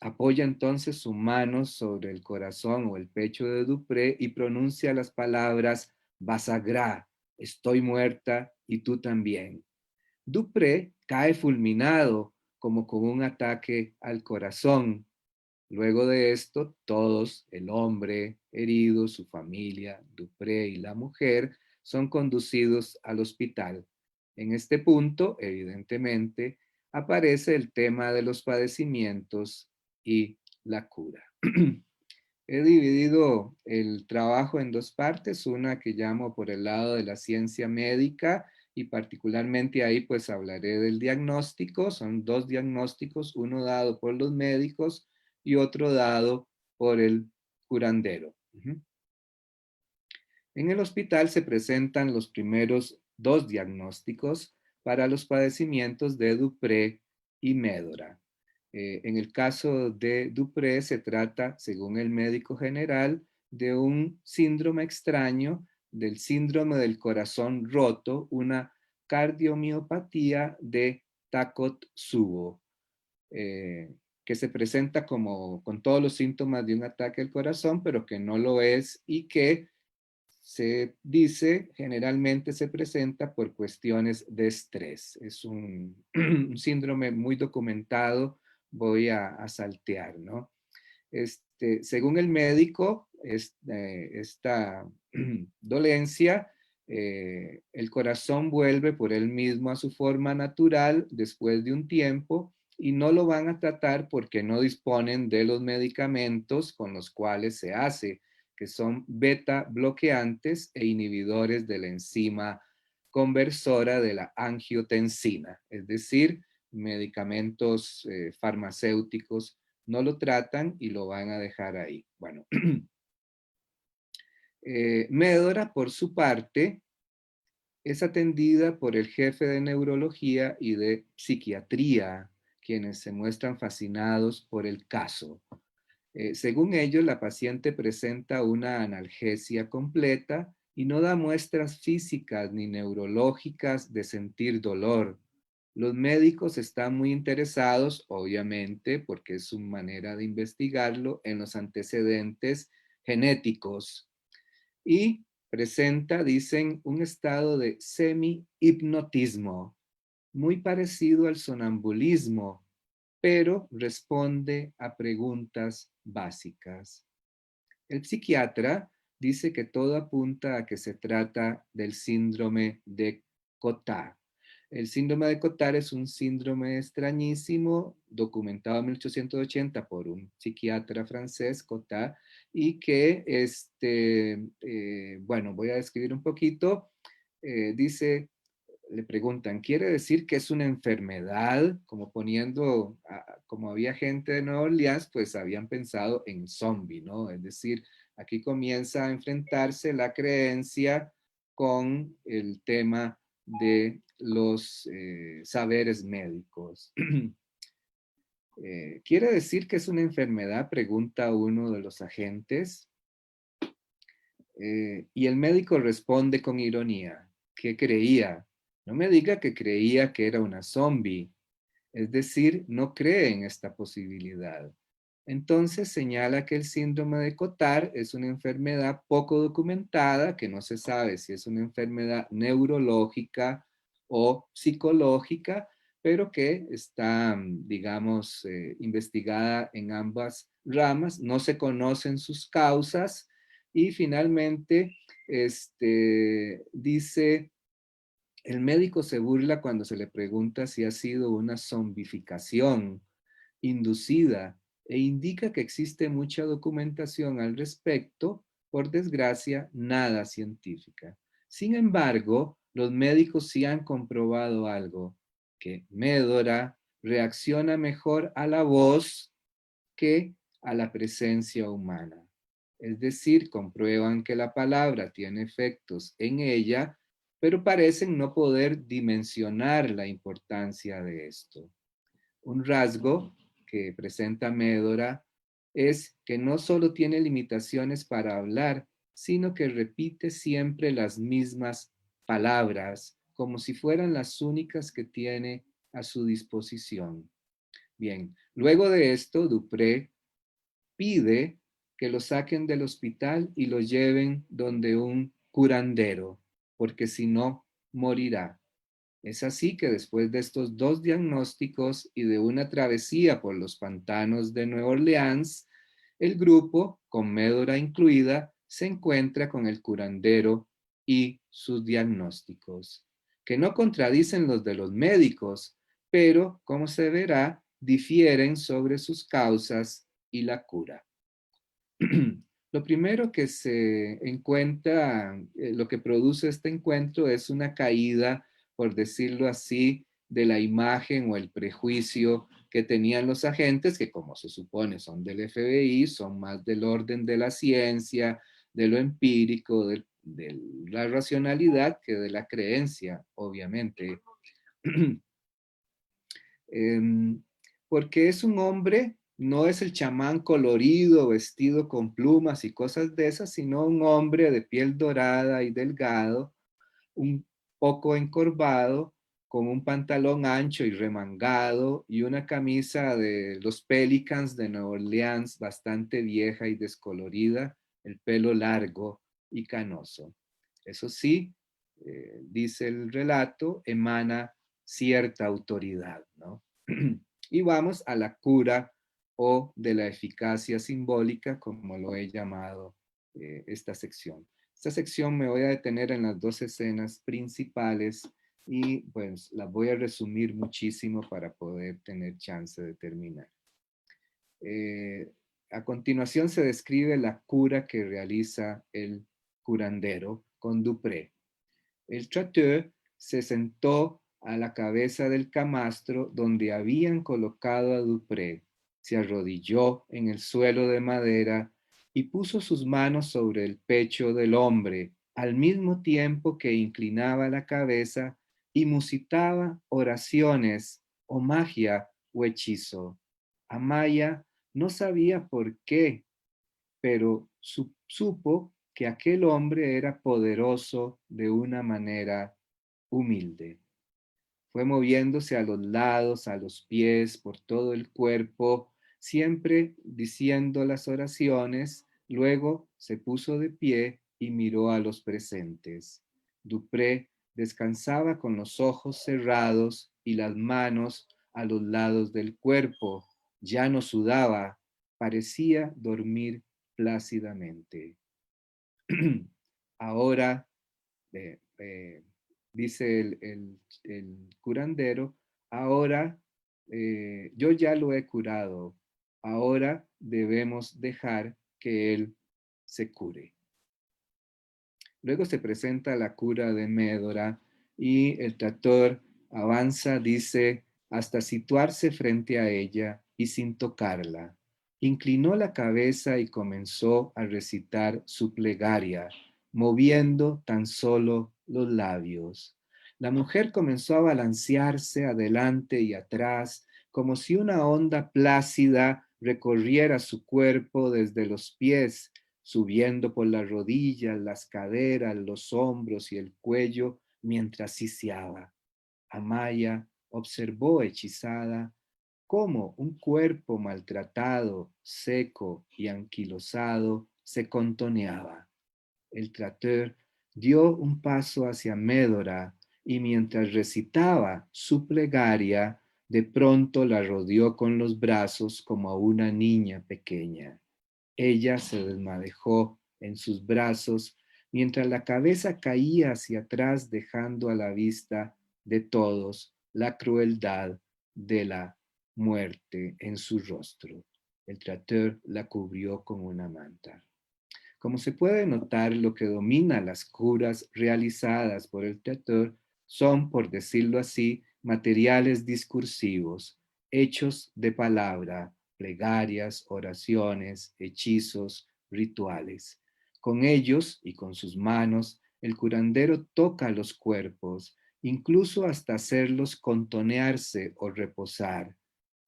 Apoya entonces su mano sobre el corazón o el pecho de Dupré y pronuncia las palabras Basagra, estoy muerta y tú también. Dupré cae fulminado como con un ataque al corazón. Luego de esto, todos, el hombre herido, su familia, Dupré y la mujer, son conducidos al hospital. En este punto, evidentemente, aparece el tema de los padecimientos y la cura. He dividido el trabajo en 2 partes, una que llamo por el lado de la ciencia médica y particularmente ahí pues hablaré del diagnóstico. Son 2 diagnósticos, uno dado por los médicos y otro dado por el curandero. En el hospital se presentan los primeros 2 diagnósticos para los padecimientos de Dupré y Medora. En el caso de Dupré se trata, según el médico general, de un síndrome extraño, del síndrome del corazón roto, una cardiomiopatía de Takotsubo, que se presenta con todos los síntomas de un ataque al corazón, pero que no lo es y que se dice, generalmente se presenta por cuestiones de estrés. Es un, un síndrome muy documentado, voy a saltear, ¿no? Según el médico, esta dolencia, el corazón vuelve por él mismo a su forma natural después de un tiempo y no lo van a tratar porque no disponen de los medicamentos con los cuales se hace, que son beta bloqueantes e inhibidores de la enzima conversora de la angiotensina, es decir, medicamentos farmacéuticos no lo tratan y lo van a dejar ahí. Bueno, Médora, por su parte, es atendida por el jefe de neurología y de psiquiatría, quienes se muestran fascinados por el caso. Según ellos, la paciente presenta una analgesia completa y no da muestras físicas ni neurológicas de sentir dolor. Los médicos están muy interesados, obviamente, porque es su manera de investigarlo, en los antecedentes genéticos. Y presenta, dicen, un estado de semi-hipnotismo, muy parecido al sonambulismo, pero responde a preguntas básicas. El psiquiatra dice que todo apunta a que se trata del síndrome de Cotard. El síndrome de Cotard es un síndrome extrañísimo, documentado en 1880 por un psiquiatra francés, Cotard, y que, bueno, voy a describir un poquito. Dice, le preguntan, ¿quiere decir que es una enfermedad? Como poniendo, como había gente de Nueva Orleans, pues habían pensado en zombie, ¿no? Es decir, aquí comienza a enfrentarse la creencia con el tema de los saberes médicos. ¿Quiere decir que es una enfermedad? Pregunta uno de los agentes. Y el médico responde con ironía, ¿qué creía? No me diga que creía que era una zombie. Es decir, no cree en esta posibilidad. Entonces señala que el síndrome de Cotard es una enfermedad poco documentada, que no se sabe si es una enfermedad neurológica o psicológica, pero que está, digamos, investigada en ambas ramas. No se conocen sus causas y finalmente dice, el médico se burla cuando se le pregunta si ha sido una zombificación inducida e indica que existe mucha documentación al respecto, por desgracia, nada científica. Sin embargo, los médicos sí han comprobado algo, que Médora reacciona mejor a la voz que a la presencia humana. Es decir, comprueban que la palabra tiene efectos en ella, pero parecen no poder dimensionar la importancia de esto. Un rasgo que presenta Médora es que no solo tiene limitaciones para hablar, sino que repite siempre las mismas palabras, como si fueran las únicas que tiene a su disposición. Bien, luego de esto, Dupré pide que lo saquen del hospital y lo lleven donde un curandero, porque si no, morirá. Es así que después de estos dos diagnósticos y de una travesía por los pantanos de Nueva Orleans, el grupo, con Médora incluida, se encuentra con el curandero y sus diagnósticos, que no contradicen los de los médicos, pero, como se verá, difieren sobre sus causas y la cura. Lo primero que se encuentra, lo que produce este encuentro es una caída, por decirlo así, de la imagen o el prejuicio que tenían los agentes, que como se supone son del FBI, son más del orden de la ciencia, de lo empírico, de la racionalidad que de la creencia, obviamente. Porque es un hombre, no es el chamán colorido, vestido con plumas y cosas de esas, sino un hombre de piel dorada y delgado, un poco encorvado, con un pantalón ancho y remangado y una camisa de los Pelicans de Nueva Orleans bastante vieja y descolorida, el pelo largo, y canoso. Eso sí, dice el relato, emana cierta autoridad, ¿no? Y vamos a la cura o de la eficacia simbólica, como lo he llamado esta sección. Esta sección me voy a detener en las dos escenas principales y pues las voy a resumir muchísimo para poder tener chance de terminar. A continuación se describe la cura que realiza el curandero con Dupré. El traiteur se sentó a la cabeza del camastro donde habían colocado a Dupré, se arrodilló en el suelo de madera y puso sus manos sobre el pecho del hombre, al mismo tiempo que inclinaba la cabeza y musitaba oraciones o magia o hechizo. Amaya no sabía por qué, pero supo que aquel hombre era poderoso de una manera humilde. Fue moviéndose a los lados, a los pies, por todo el cuerpo, siempre diciendo las oraciones. Luego se puso de pie y miró a los presentes. Dupré descansaba con los ojos cerrados y las manos a los lados del cuerpo. Ya no sudaba, parecía dormir plácidamente. Ahora, dice el curandero, ahora yo ya lo he curado, ahora debemos dejar que él se cure. Luego se presenta la cura de Médora y el traiteur avanza, dice, hasta situarse frente a ella y sin tocarla. Inclinó la cabeza y comenzó a recitar su plegaria, moviendo tan solo los labios. La mujer comenzó a balancearse adelante y atrás, como si una onda plácida recorriera su cuerpo desde los pies, subiendo por las rodillas, las caderas, los hombros y el cuello mientras siseaba. Amaya observó hechizada cómo un cuerpo maltratado, seco y anquilosado se contoneaba. El traiteur dio un paso hacia Médora y mientras recitaba su plegaria, de pronto la rodeó con los brazos como a una niña pequeña. Ella se desmadejó en sus brazos mientras la cabeza caía hacia atrás dejando a la vista de todos la crueldad de la muerte en su rostro. El traiteur la cubrió con una manta. Como se puede notar, lo que domina las curas realizadas por el traiteur son, por decirlo así, materiales discursivos, hechos de palabra, plegarias, oraciones, hechizos, rituales. Con ellos y con sus manos, el curandero toca los cuerpos, incluso hasta hacerlos contonearse o reposar.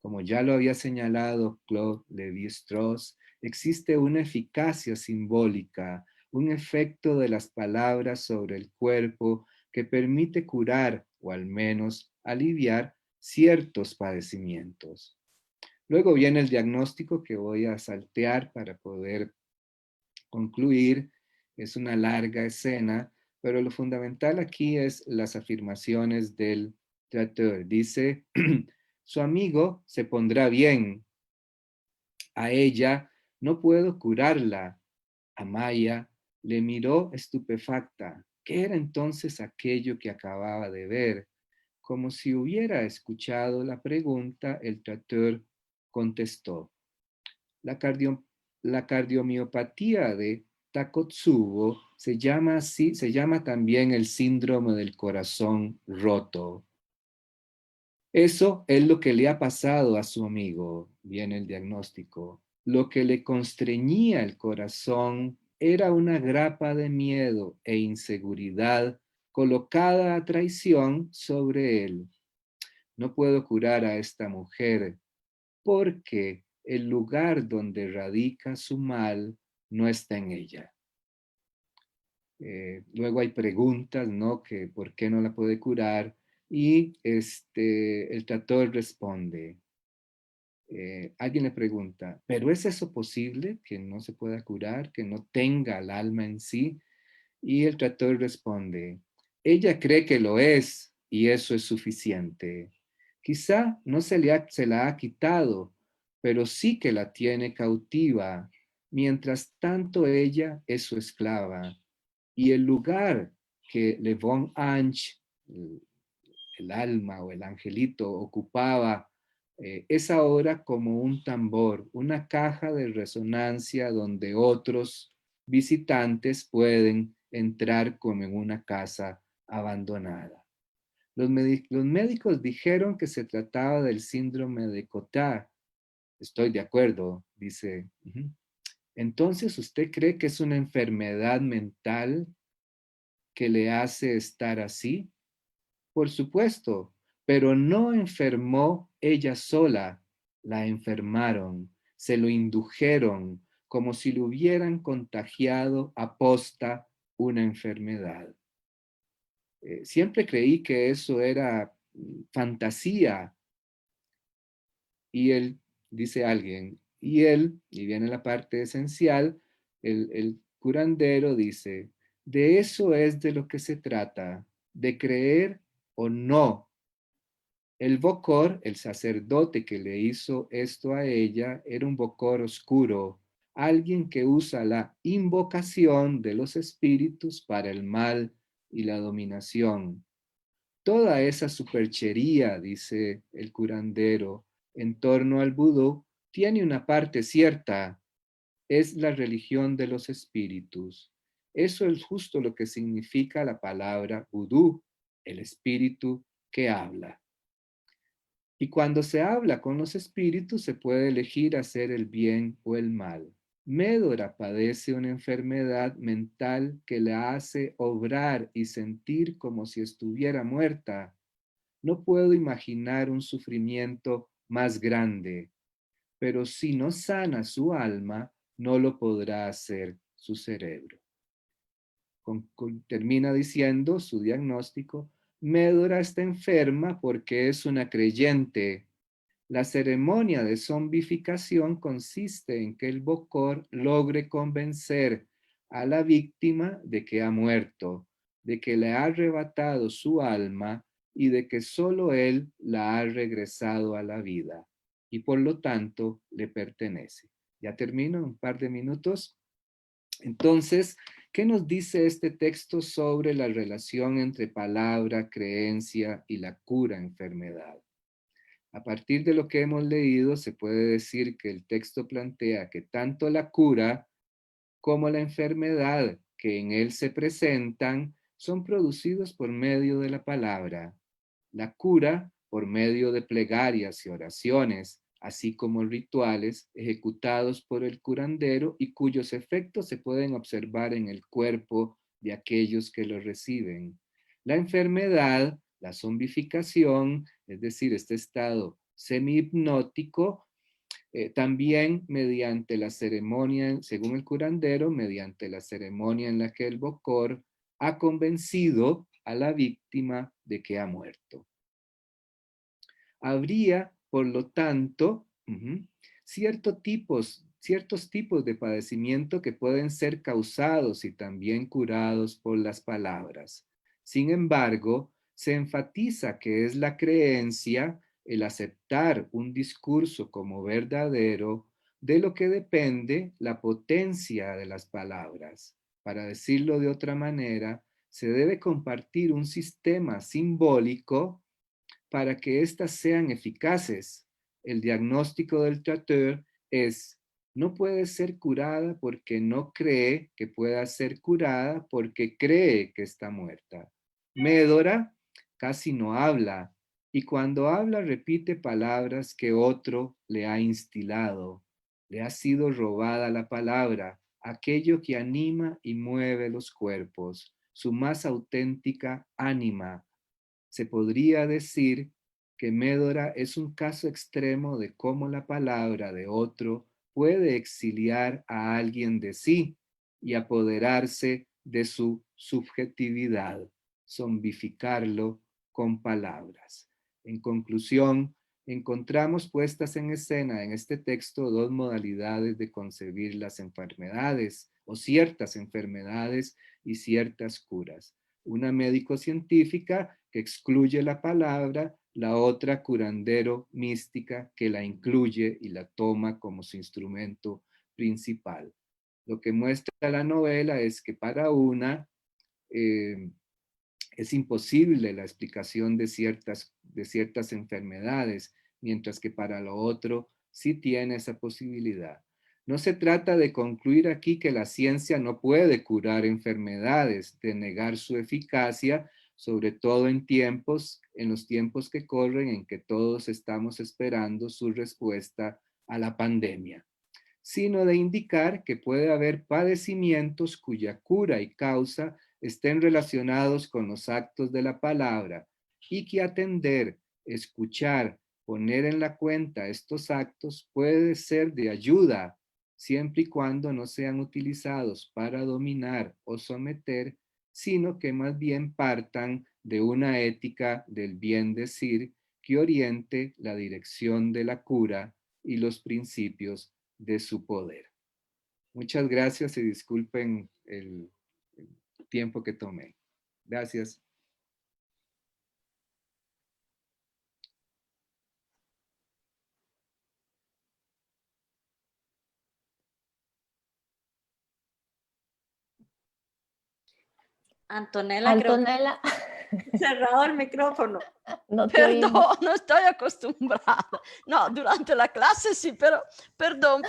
Como ya lo había señalado Claude Lévi-Strauss, existe una eficacia simbólica, un efecto de las palabras sobre el cuerpo que permite curar o al menos aliviar ciertos padecimientos. Luego viene el diagnóstico que voy a saltear para poder concluir. Es una larga escena, pero lo fundamental aquí es las afirmaciones del traiteur. Dice, su amigo se pondrá bien. A ella no puedo curarla. Amaya le miró estupefacta. ¿Qué era entonces aquello que acababa de ver? Como si hubiera escuchado la pregunta, el traiteur contestó. La cardiomiopatía de Takotsubo se llama así, se llama también el síndrome del corazón roto. Eso es lo que le ha pasado a su amigo, viene el diagnóstico. Lo que le constreñía el corazón era una grapa de miedo e inseguridad colocada a traición sobre él. No puedo curar a esta mujer porque el lugar donde radica su mal no está en ella. Luego hay preguntas, ¿no? Que ¿por qué no la puede curar? Y el traiteur responde. Alguien le pregunta, ¿pero es eso posible? ¿Que no se pueda curar? ¿Que no tenga el alma en sí? Y el trator responde, ella cree que lo es y eso es suficiente. Quizá no se la ha quitado, pero sí que la tiene cautiva. Mientras tanto ella es su esclava. Y el lugar que Le Bon Ange, el alma o el angelito, ocupaba, es ahora como un tambor, una caja de resonancia donde otros visitantes pueden entrar como en una casa abandonada. Los médicos dijeron que se trataba del síndrome de Cotard. Estoy de acuerdo, dice. Entonces, ¿usted cree que es una enfermedad mental que le hace estar así? Por supuesto, pero no enfermó ella sola, la enfermaron, se lo indujeron, como si le hubieran contagiado aposta una enfermedad. Siempre creí que eso era fantasía. Y él, dice alguien, y viene la parte esencial, el curandero dice, de eso es de lo que se trata, de creer o no. El Bokor, el sacerdote que le hizo esto a ella, era un Bokor oscuro, alguien que usa la invocación de los espíritus para el mal y la dominación. Toda esa superchería, dice el curandero, en torno al vudú, tiene una parte cierta, es la religión de los espíritus. Eso es justo lo que significa la palabra vudú, el espíritu que habla. Y cuando se habla con los espíritus se puede elegir hacer el bien o el mal. Médora padece una enfermedad mental que la hace obrar y sentir como si estuviera muerta. No puedo imaginar un sufrimiento más grande, pero si no sana su alma, no lo podrá hacer su cerebro. Termina diciendo su diagnóstico, Médora está enferma porque es una creyente. La ceremonia de zombificación consiste en que el Bokor logre convencer a la víctima de que ha muerto, de que le ha arrebatado su alma y de que solo él la ha regresado a la vida y por lo tanto le pertenece. Ya termino, un par de minutos. Entonces, ¿qué nos dice este texto sobre la relación entre palabra, creencia y la cura-enfermedad? A partir de lo que hemos leído, se puede decir que el texto plantea que tanto la cura como la enfermedad que en él se presentan son producidos por medio de la palabra. La cura por medio de plegarias y oraciones, así como rituales ejecutados por el curandero y cuyos efectos se pueden observar en el cuerpo de aquellos que lo reciben. La enfermedad, la zombificación, es decir, este estado semi-hipnótico, también mediante la ceremonia, según el curandero, mediante la ceremonia en la que el Bokor ha convencido a la víctima de que ha muerto. Habría, por lo tanto, ciertos tipos de padecimiento que pueden ser causados y también curados por las palabras. Sin embargo, se enfatiza que es la creencia, el aceptar un discurso como verdadero, de lo que depende la potencia de las palabras. Para decirlo de otra manera, se debe compartir un sistema simbólico para que éstas sean eficaces. El diagnóstico del trateur es: no puede ser curada porque no cree que pueda ser curada porque cree que está muerta. Médora casi no habla y cuando habla repite palabras que otro le ha instilado. Le ha sido robada la palabra, aquello que anima y mueve los cuerpos, su más auténtica ánima. Se podría decir que Médora es un caso extremo de cómo la palabra de otro puede exiliar a alguien de sí y apoderarse de su subjetividad, zombificarlo con palabras. En conclusión, encontramos puestas en escena en este texto dos modalidades de concebir las enfermedades, o ciertas enfermedades y ciertas curas. Una médico-científica que excluye la palabra, la otra curandero mística que la incluye y la toma como su instrumento principal. Lo que muestra la novela es que para una es imposible la explicación de ciertas enfermedades, mientras que para lo otro sí tiene esa posibilidad. No se trata de concluir aquí que la ciencia no puede curar enfermedades, de negar su eficacia, sobre todo en los tiempos que corren en que todos estamos esperando su respuesta a la pandemia, sino de indicar que puede haber padecimientos cuya cura y causa estén relacionados con los actos de la palabra y que atender, escuchar, poner en la cuenta estos actos puede ser de ayuda, siempre y cuando no sean utilizados para dominar o someter, sino que más bien partan de una ética del bien decir que oriente la dirección de la cura y los principios de su poder. Muchas gracias y disculpen el tiempo que tomé. Gracias. Antonella, creo Antonella, que cerrado el micrófono. no te oímos. Perdón, no estoy acostumbrada. No, durante la clase sí, pero perdón.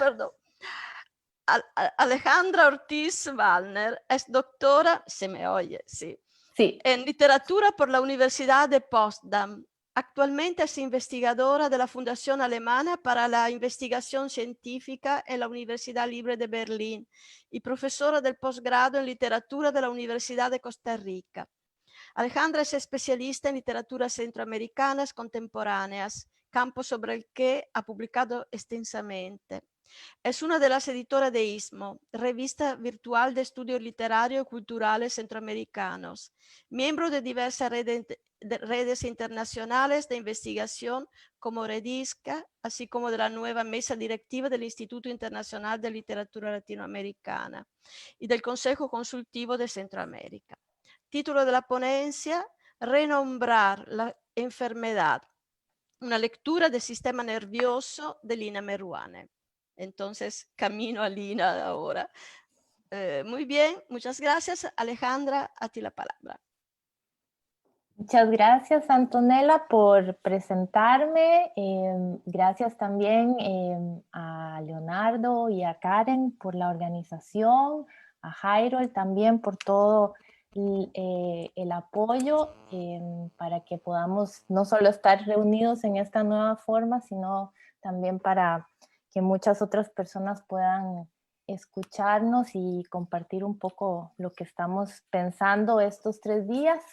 Alejandra Ortiz Wallner es doctora, se me oye, sí, Sí, en literatura por la Universidad de Potsdam. Actualmente es investigadora de la Fundación Alemana para la Investigación Científica en la Universidad Libre de Berlín y profesora del posgrado en literatura de la Universidad de Costa Rica. Alejandra es especialista en literaturas centroamericanas contemporáneas, campo sobre el que ha publicado extensamente. Es una de las editoras de ISMO, revista virtual de estudios literarios y culturales centroamericanos, miembro de diversas redes internacionales de investigación como Redisca, así como de la nueva mesa directiva del Instituto Internacional de Literatura Latinoamericana y del Consejo Consultivo de Centroamérica. Título de la ponencia: Renombrar la enfermedad, una lectura del sistema nervioso de Lina Meruane. Entonces, camino a Lina ahora. Muy bien, muchas gracias. Alejandra, a ti la palabra. muchas gracias, Antonella, por presentarme. Gracias también a Leonardo y a Karen por la organización, a Jairo también por todo el apoyo para que podamos no solo estar reunidos en esta nueva forma, sino también para que muchas otras personas puedan escucharnos y compartir un poco lo que estamos pensando estos 3 días.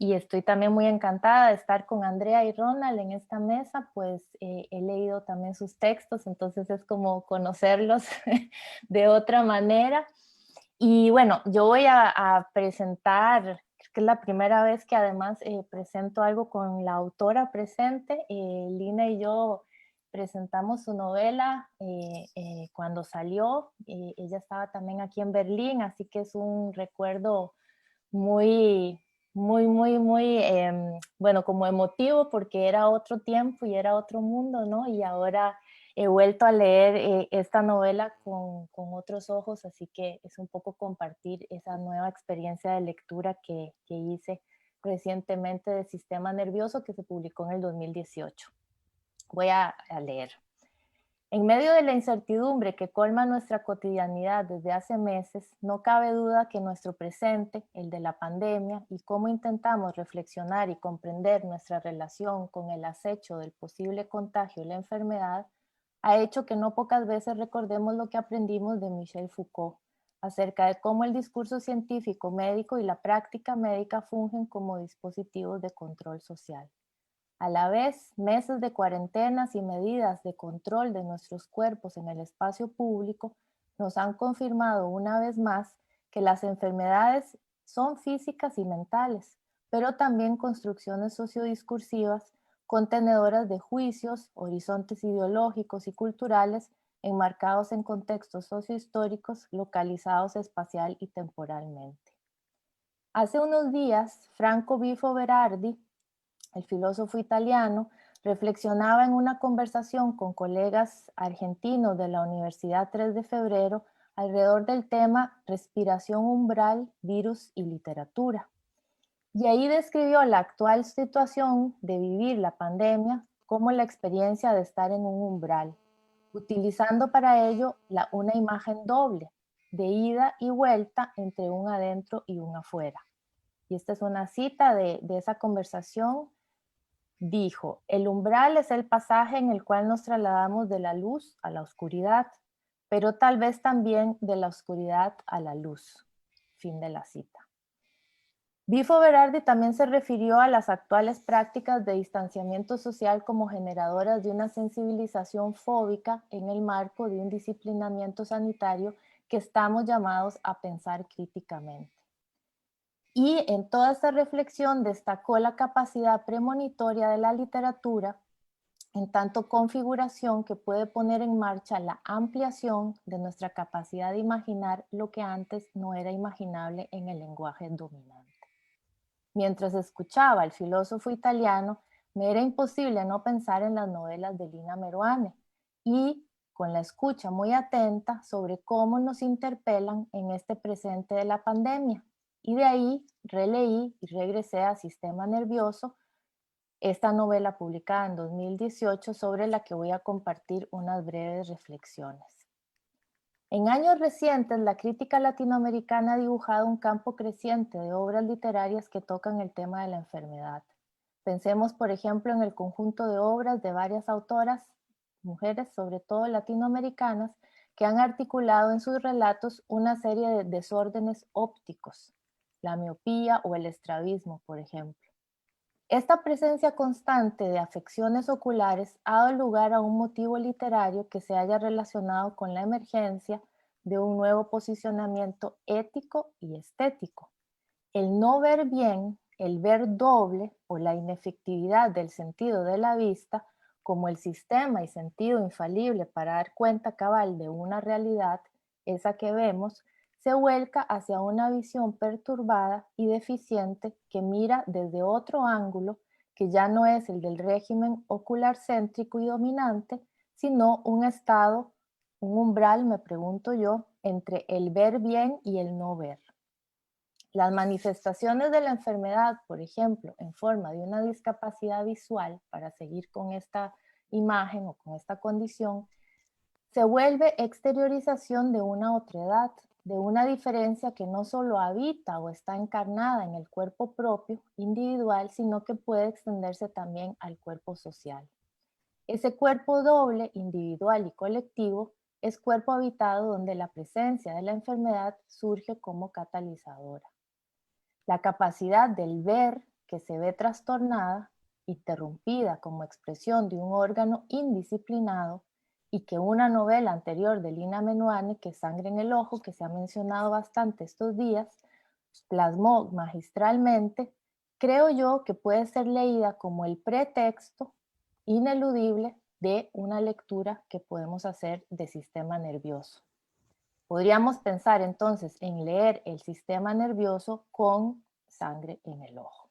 Y estoy también muy encantada de estar con Andrea y Ronald en esta mesa, pues he leído también sus textos, entonces es como conocerlos de otra manera. Y bueno, yo voy a presentar, que es la primera vez que además presento algo con la autora presente. Lina y yo presentamos su novela cuando salió. Ella estaba también aquí en Berlín, así que es un recuerdo muy, bueno, como emotivo, porque era otro tiempo y era otro mundo, ¿no? Y ahora he vuelto a leer esta novela con otros ojos, así que es un poco compartir esa nueva experiencia de lectura que hice recientemente de Sistema Nervioso, que se publicó en el 2018. Voy a leer. En medio de la incertidumbre que colma nuestra cotidianidad desde hace meses, no cabe duda que nuestro presente, el de la pandemia, y cómo intentamos reflexionar y comprender nuestra relación con el acecho del posible contagio de la enfermedad, ha hecho que no pocas veces recordemos lo que aprendimos de Michel Foucault acerca de cómo el discurso científico médico y la práctica médica fungen como dispositivos de control social. A la vez, meses de cuarentenas y medidas de control de nuestros cuerpos en el espacio público nos han confirmado una vez más que las enfermedades son físicas y mentales, pero también construcciones sociodiscursivas contenedoras de juicios, horizontes ideológicos y culturales enmarcados en contextos sociohistóricos localizados espacial y temporalmente. Hace unos días, Franco Bifo Berardi, el filósofo italiano, reflexionaba en una conversación con colegas argentinos de la Universidad 3 de Febrero alrededor del tema respiración umbral, virus y literatura. Y ahí describió la actual situación de vivir la pandemia como la experiencia de estar en un umbral, utilizando para ello una imagen doble, de ida y vuelta entre un adentro y un afuera. Y esta es una cita de esa conversación. Dijo: el umbral es el pasaje en el cual nos trasladamos de la luz a la oscuridad, pero tal vez también de la oscuridad a la luz. Fin de la cita. Bifo Berardi también se refirió a las actuales prácticas de distanciamiento social como generadoras de una sensibilización fóbica en el marco de un disciplinamiento sanitario que estamos llamados a pensar críticamente. Y en toda esta reflexión destacó la capacidad premonitoria de la literatura en tanto configuración que puede poner en marcha la ampliación de nuestra capacidad de imaginar lo que antes no era imaginable en el lenguaje dominante. Mientras escuchaba al filósofo italiano, me era imposible no pensar en las novelas de Lina Meruane y con la escucha muy atenta sobre cómo nos interpelan en este presente de la pandemia. Y de ahí releí y regresé a Sistema Nervioso, esta novela publicada en 2018 sobre la que voy a compartir unas breves reflexiones. En años recientes, la crítica latinoamericana ha dibujado un campo creciente de obras literarias que tocan el tema de la enfermedad. Pensemos, por ejemplo, en el conjunto de obras de varias autoras, mujeres sobre todo latinoamericanas, que han articulado en sus relatos una serie de desórdenes ópticos, la miopía o el estrabismo, por ejemplo. Esta presencia constante de afecciones oculares ha dado lugar a un motivo literario que se haya relacionado con la emergencia de un nuevo posicionamiento ético y estético. El no ver bien, el ver doble o la inefectividad del sentido de la vista como el sistema y sentido infalible para dar cuenta cabal de una realidad, esa que vemos, se vuelca hacia una visión perturbada y deficiente que mira desde otro ángulo que ya no es el del régimen ocular céntrico y dominante, sino un estado, un umbral, me pregunto yo, entre el ver bien y el no ver. Las manifestaciones de la enfermedad, por ejemplo, en forma de una discapacidad visual, para seguir con esta imagen o con esta condición, se vuelve exteriorización de una otredad, de una diferencia que no solo habita o está encarnada en el cuerpo propio, individual, sino que puede extenderse también al cuerpo social. Ese cuerpo doble, individual y colectivo, es cuerpo habitado donde la presencia de la enfermedad surge como catalizadora. La capacidad del ver, que se ve trastornada, interrumpida como expresión de un órgano indisciplinado, y que una novela anterior de Lina Meruane, que es Sangre en el Ojo, que se ha mencionado bastante estos días, plasmó magistralmente, creo yo que puede ser leída como el pretexto ineludible de una lectura que podemos hacer de Sistema Nervioso. Podríamos pensar entonces en leer el Sistema Nervioso con Sangre en el Ojo.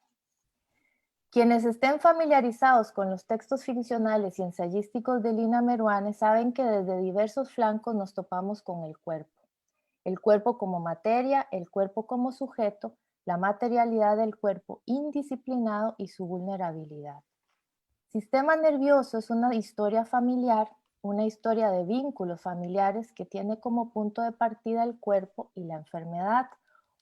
Quienes estén familiarizados con los textos ficcionales y ensayísticos de Lina Meruane saben que desde diversos flancos nos topamos con el cuerpo. El cuerpo como materia, el cuerpo como sujeto, la materialidad del cuerpo indisciplinado y su vulnerabilidad. Sistema Nervioso es una historia familiar, una historia de vínculos familiares que tiene como punto de partida el cuerpo y la enfermedad,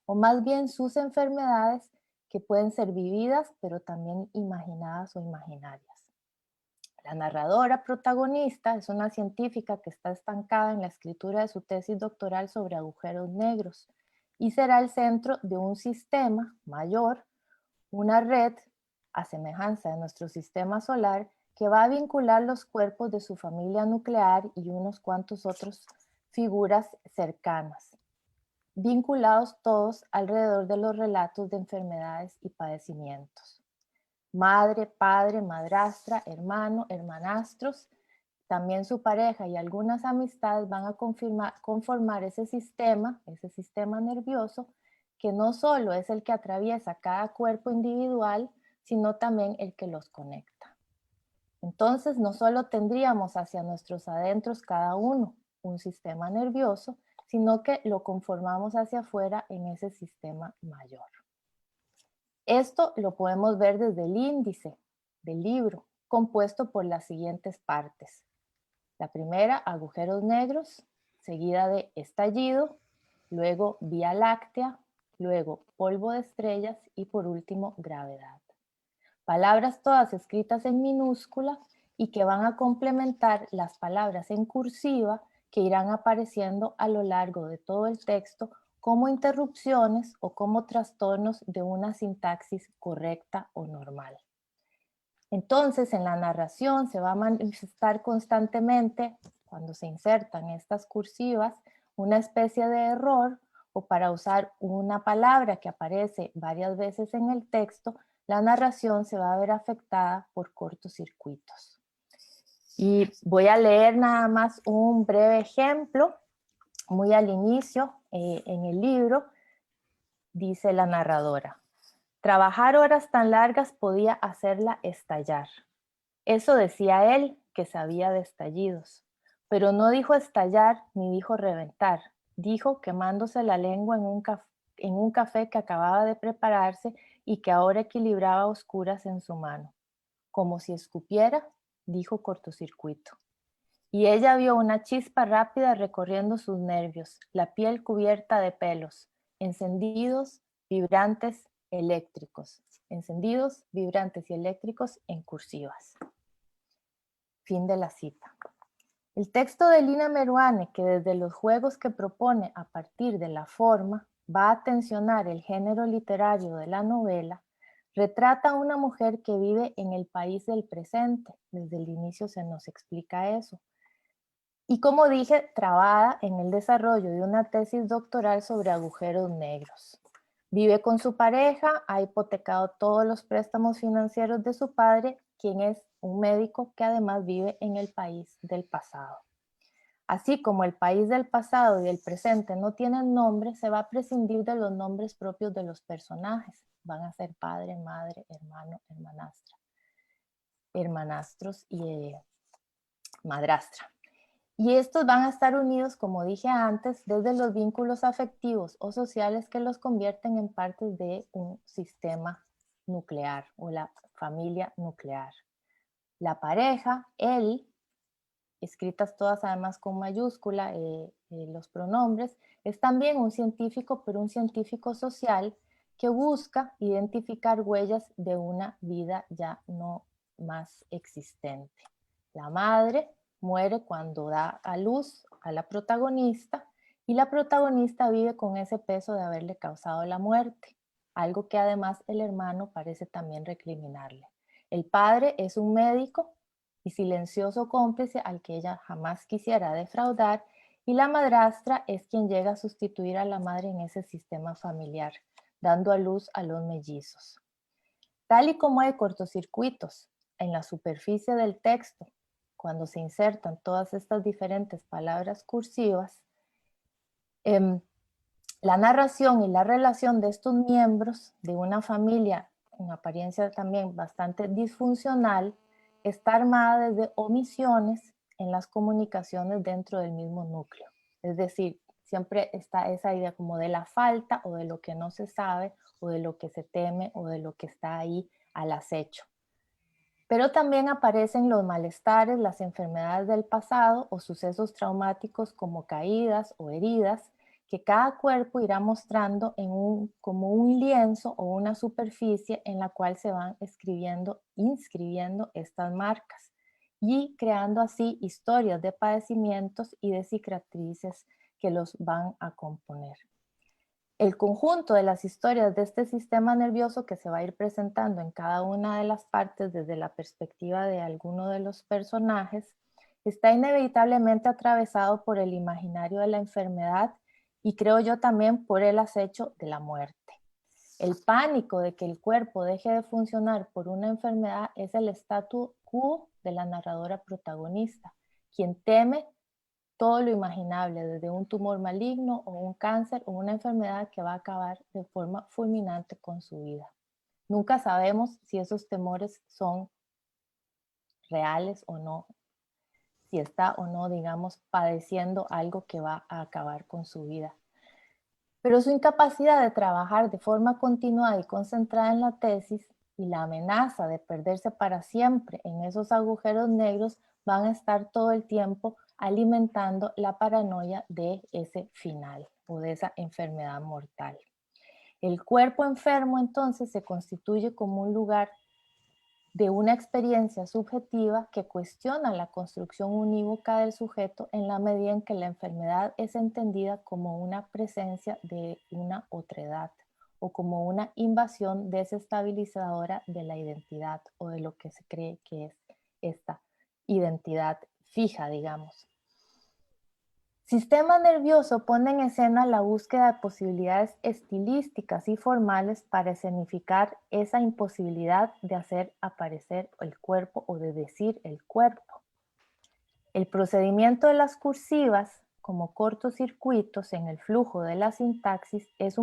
o más bien sus enfermedades, que pueden ser vividas, pero también imaginadas o imaginarias. La narradora protagonista es una científica que está estancada en la escritura de su tesis doctoral sobre agujeros negros y será el centro de un sistema mayor, una red, a semejanza de nuestro sistema solar, que va a vincular los cuerpos de su familia nuclear y unos cuantos otros figuras cercanas, vinculados todos alrededor de los relatos de enfermedades y padecimientos. Madre, padre, madrastra, hermano, hermanastros, también su pareja y algunas amistades van a conformar ese sistema nervioso, que no solo es el que atraviesa cada cuerpo individual, sino también el que los conecta. Entonces, no solo tendríamos hacia nuestros adentros cada uno un sistema nervioso, sino que lo conformamos hacia afuera en ese sistema mayor. Esto lo podemos ver desde el índice del libro, compuesto por las siguientes partes. La primera, agujeros negros, seguida de estallido, luego Vía Láctea, luego polvo de estrellas y por último gravedad. Palabras todas escritas en minúscula y que van a complementar las palabras en cursiva que irán apareciendo a lo largo de todo el texto como interrupciones o como trastornos de una sintaxis correcta o normal. Entonces, en la narración se va a manifestar constantemente, cuando se insertan estas cursivas, una especie de error, o para usar una palabra que aparece varias veces en el texto, la narración se va a ver afectada por cortocircuitos. Y voy a leer nada más un breve ejemplo, muy al inicio, en el libro, dice la narradora: trabajar horas tan largas podía hacerla estallar. Eso decía él, que sabía de estallidos, pero no dijo estallar ni dijo reventar, dijo quemándose la lengua en un café que acababa de prepararse y que ahora equilibraba a oscuras en su mano. Como si escupiera, dijo cortocircuito. Y ella vio una chispa rápida recorriendo sus nervios, la piel cubierta de pelos, encendidos, vibrantes, eléctricos. Encendidos, vibrantes y eléctricos en cursivas. Fin de la cita. El texto de Lina Meruane, que desde los juegos que propone a partir de la forma, va a tensionar el género literario de la novela, retrata a una mujer que vive en el país del presente. Desde el inicio se nos explica eso. Y como dije, trabada en el desarrollo de una tesis doctoral sobre agujeros negros. Vive con su pareja, ha hipotecado todos los préstamos financieros de su padre, quien es un médico que además vive en el país del pasado. Así como el país del pasado y el presente no tienen nombre, se va a prescindir de los nombres propios de los personajes. Van a ser padre, madre, hermano, hermanastra, hermanastros y madrastra. Y estos van a estar unidos, como dije antes, desde los vínculos afectivos o sociales que los convierten en partes de un sistema nuclear o la familia nuclear. La pareja, él, escritas todas además con mayúscula, los pronombres, es también un científico, pero un científico social que busca identificar huellas de una vida ya no más existente. La madre muere cuando da a luz a la protagonista y la protagonista vive con ese peso de haberle causado la muerte, algo que además el hermano parece también recriminarle. El padre es un médico y silencioso cómplice al que ella jamás quisiera defraudar, y la madrastra es quien llega a sustituir a la madre en ese sistema familiar, dando a luz a los mellizos. Tal y como hay cortocircuitos en la superficie del texto, cuando se insertan todas estas diferentes palabras cursivas, la narración y la relación de estos miembros de una familia en apariencia también bastante disfuncional está armada desde omisiones en las comunicaciones dentro del mismo núcleo. Es decir, siempre está esa idea como de la falta o de lo que no se sabe o de lo que se teme o de lo que está ahí al acecho. Pero también aparecen los malestares, las enfermedades del pasado o sucesos traumáticos como caídas o heridas que cada cuerpo irá mostrando como un lienzo o una superficie en la cual se van inscribiendo estas marcas y creando así historias de padecimientos y de cicatrices que los van a componer. El conjunto de las historias de este sistema nervioso que se va a ir presentando en cada una de las partes desde la perspectiva de alguno de los personajes está inevitablemente atravesado por el imaginario de la enfermedad y creo yo también por el acecho de la muerte. El pánico de que el cuerpo deje de funcionar por una enfermedad es el statu quo de la narradora protagonista, quien teme todo lo imaginable, desde un tumor maligno o un cáncer o una enfermedad que va a acabar de forma fulminante con su vida. Nunca sabemos si esos temores son reales o no, si está o no, digamos, padeciendo algo que va a acabar con su vida. Pero su incapacidad de trabajar de forma continuada y concentrada en la tesis y la amenaza de perderse para siempre en esos agujeros negros van a estar todo el tiempo alimentando la paranoia de ese final o de esa enfermedad mortal. El cuerpo enfermo entonces se constituye como un lugar de una experiencia subjetiva que cuestiona la construcción unívoca del sujeto en la medida en que la enfermedad es entendida como una presencia de una otredad o como una invasión desestabilizadora de la identidad o de lo que se cree que es esta identidad fija, digamos. Sistema nervioso pone en escena la búsqueda de posibilidades estilísticas y formales para escenificar esa imposibilidad de hacer aparecer el cuerpo o de decir el cuerpo. El procedimiento de las cursivas, como cortocircuitos en el flujo de la sintaxis, es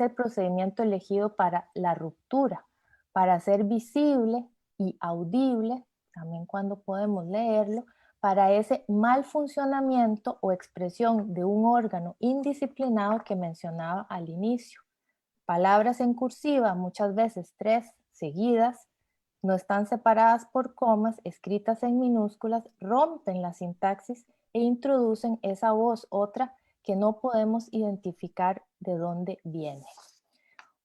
el procedimiento elegido para la ruptura, para hacer visible y audible, también cuando podemos leerlo, para ese mal funcionamiento o expresión de un órgano indisciplinado que mencionaba al inicio. Palabras en cursiva, muchas veces 3 seguidas, no están separadas por comas, escritas en minúsculas, rompen la sintaxis e introducen esa voz, otra que no podemos identificar de dónde viene.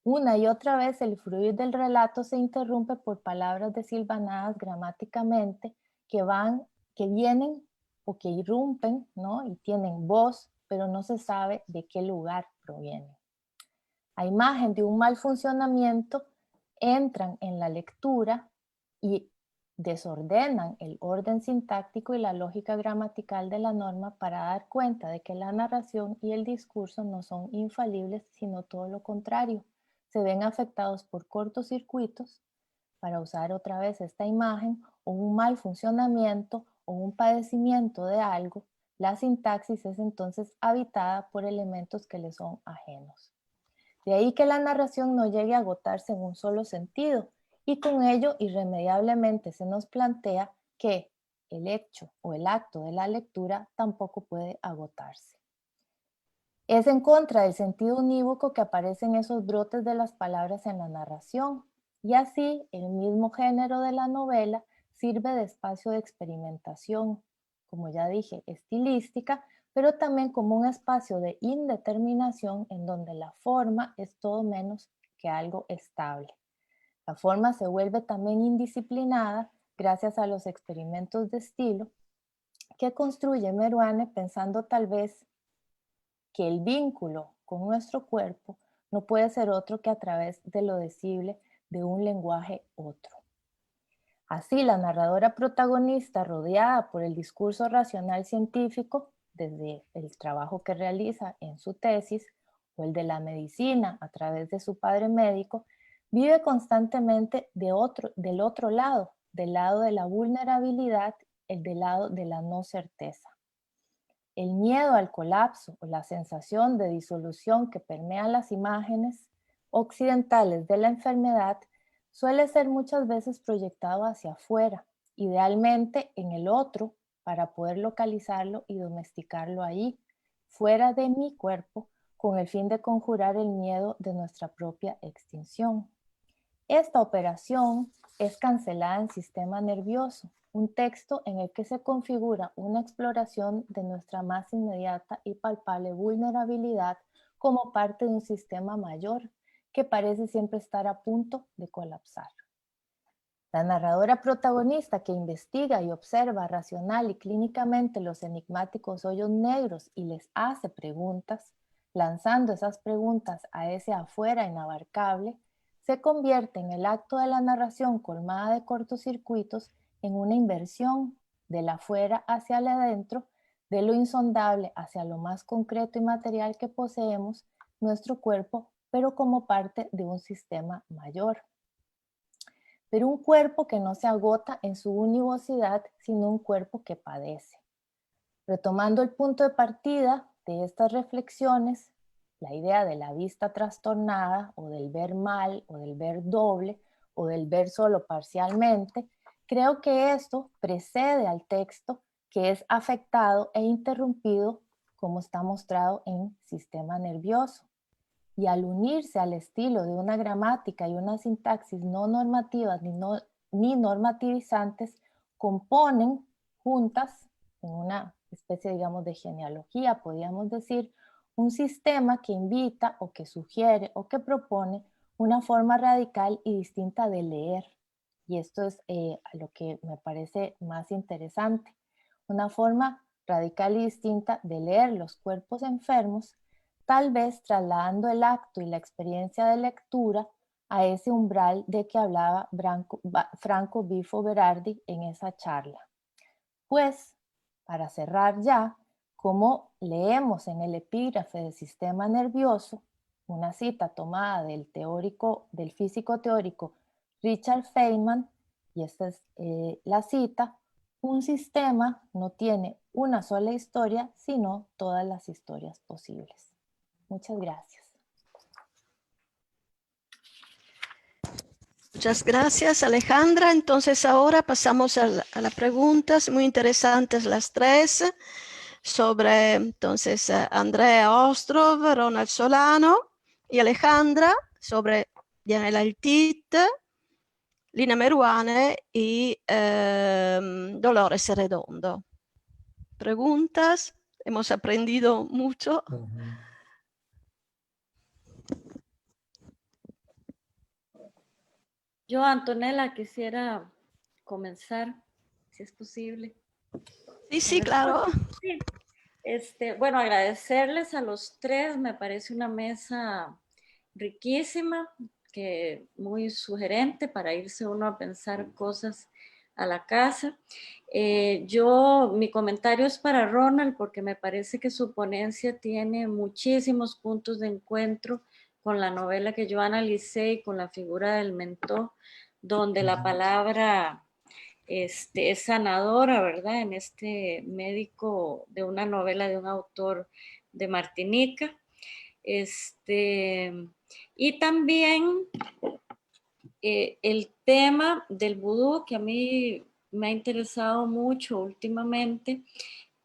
Una y otra vez el fluir del relato se interrumpe por palabras desilvanadas gramáticamente que vienen o que irrumpen, ¿no? Y tienen voz, pero no se sabe de qué lugar provienen. A imagen de un mal funcionamiento, entran en la lectura y desordenan el orden sintáctico y la lógica gramatical de la norma para dar cuenta de que la narración y el discurso no son infalibles, sino todo lo contrario. Se ven afectados por cortocircuitos, para usar otra vez esta imagen, o un mal funcionamiento o un padecimiento de algo. La sintaxis es entonces habitada por elementos que le son ajenos. De ahí que la narración no llegue a agotarse en un solo sentido, y con ello irremediablemente se nos plantea que el hecho o el acto de la lectura tampoco puede agotarse. Es en contra del sentido unívoco que aparecen esos brotes de las palabras en la narración, y así el mismo género de la novela sirve de espacio de experimentación, como ya dije, estilística, pero también como un espacio de indeterminación en donde la forma es todo menos que algo estable. La forma se vuelve también indisciplinada gracias a los experimentos de estilo que construye Meruane, pensando tal vez que el vínculo con nuestro cuerpo no puede ser otro que a través de lo decible de un lenguaje otro. Así, la narradora protagonista, rodeada por el discurso racional científico, desde el trabajo que realiza en su tesis, o el de la medicina a través de su padre médico, vive constantemente del otro lado, del lado de la vulnerabilidad, del lado de la no certeza. El miedo al colapso o la sensación de disolución que permea las imágenes occidentales de la enfermedad suele ser muchas veces proyectado hacia afuera, idealmente en el otro, para poder localizarlo y domesticarlo ahí, fuera de mi cuerpo, con el fin de conjurar el miedo de nuestra propia extinción. Esta operación es cancelada en sistema nervioso, un texto en el que se configura una exploración de nuestra más inmediata y palpable vulnerabilidad como parte de un sistema mayor que parece siempre estar a punto de colapsar. La narradora protagonista que investiga y observa racional y clínicamente los enigmáticos hoyos negros y les hace preguntas, lanzando esas preguntas a ese afuera inabarcable, se convierte en el acto de la narración colmada de cortocircuitos en una inversión del afuera hacia el adentro, de lo insondable hacia lo más concreto y material que poseemos, nuestro cuerpo, pero como parte de un sistema mayor. Pero un cuerpo que no se agota en su univocidad, sino un cuerpo que padece. Retomando el punto de partida de estas reflexiones, la idea de la vista trastornada o del ver mal o del ver doble o del ver solo parcialmente, creo que esto precede al texto que es afectado e interrumpido como está mostrado en Sistema Nervioso. Y al unirse al estilo de una gramática y una sintaxis no normativas ni normativizantes, componen juntas en una especie, digamos, de genealogía, podríamos decir, un sistema que invita o que sugiere o que propone una forma radical y distinta de leer. Y esto es lo que me parece más interesante. Una forma radical y distinta de leer los cuerpos enfermos, tal vez trasladando el acto y la experiencia de lectura a ese umbral de que hablaba Franco Bifo Berardi en esa charla. Pues, para cerrar ya, como leemos en el epígrafe del Sistema Nervioso, una cita tomada del físico teórico Richard Feynman, y esta es la cita: un sistema no tiene una sola historia, sino todas las historias posibles. Muchas gracias. Muchas gracias, Alejandra. Entonces ahora pasamos a las preguntas muy interesantes, las tres, sobre entonces Andrea Ostrov, Ronald Solano y Alejandra, sobre Dianela Altit, Lina Meruane y Dolores Redondo. Preguntas, hemos aprendido mucho. Yo, Antonella, quisiera comenzar, si es posible. Sí, claro. Sí. Bueno, agradecerles a los tres, me parece una mesa riquísima, que muy sugerente para irse uno a pensar cosas a la casa. Mi comentario es para Ronald, porque me parece que su ponencia tiene muchísimos puntos de encuentro con la novela que yo analicé y con la figura del mentor, donde la palabra es sanadora, ¿verdad? En este médico de una novela de un autor de Martinica. Y también el tema del vudú, que a mí me ha interesado mucho últimamente.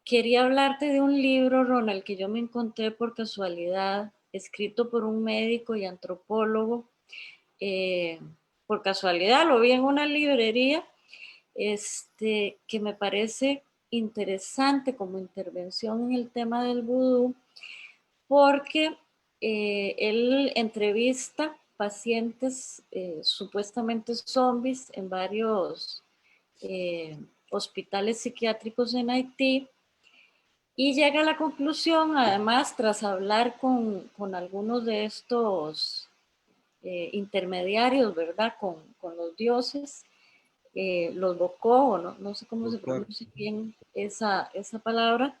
Quería hablarte de un libro, Ronald, que yo me encontré por casualidad, escrito por un médico y antropólogo. Por casualidad lo vi en una librería, que me parece interesante como intervención en el tema del vudú, porque él entrevista pacientes supuestamente zombies en varios hospitales psiquiátricos en Haití, y llega a la conclusión, además, tras hablar con algunos de estos intermediarios, ¿verdad? Con los dioses, los bocó, no sé cómo se pronuncia bien esa palabra,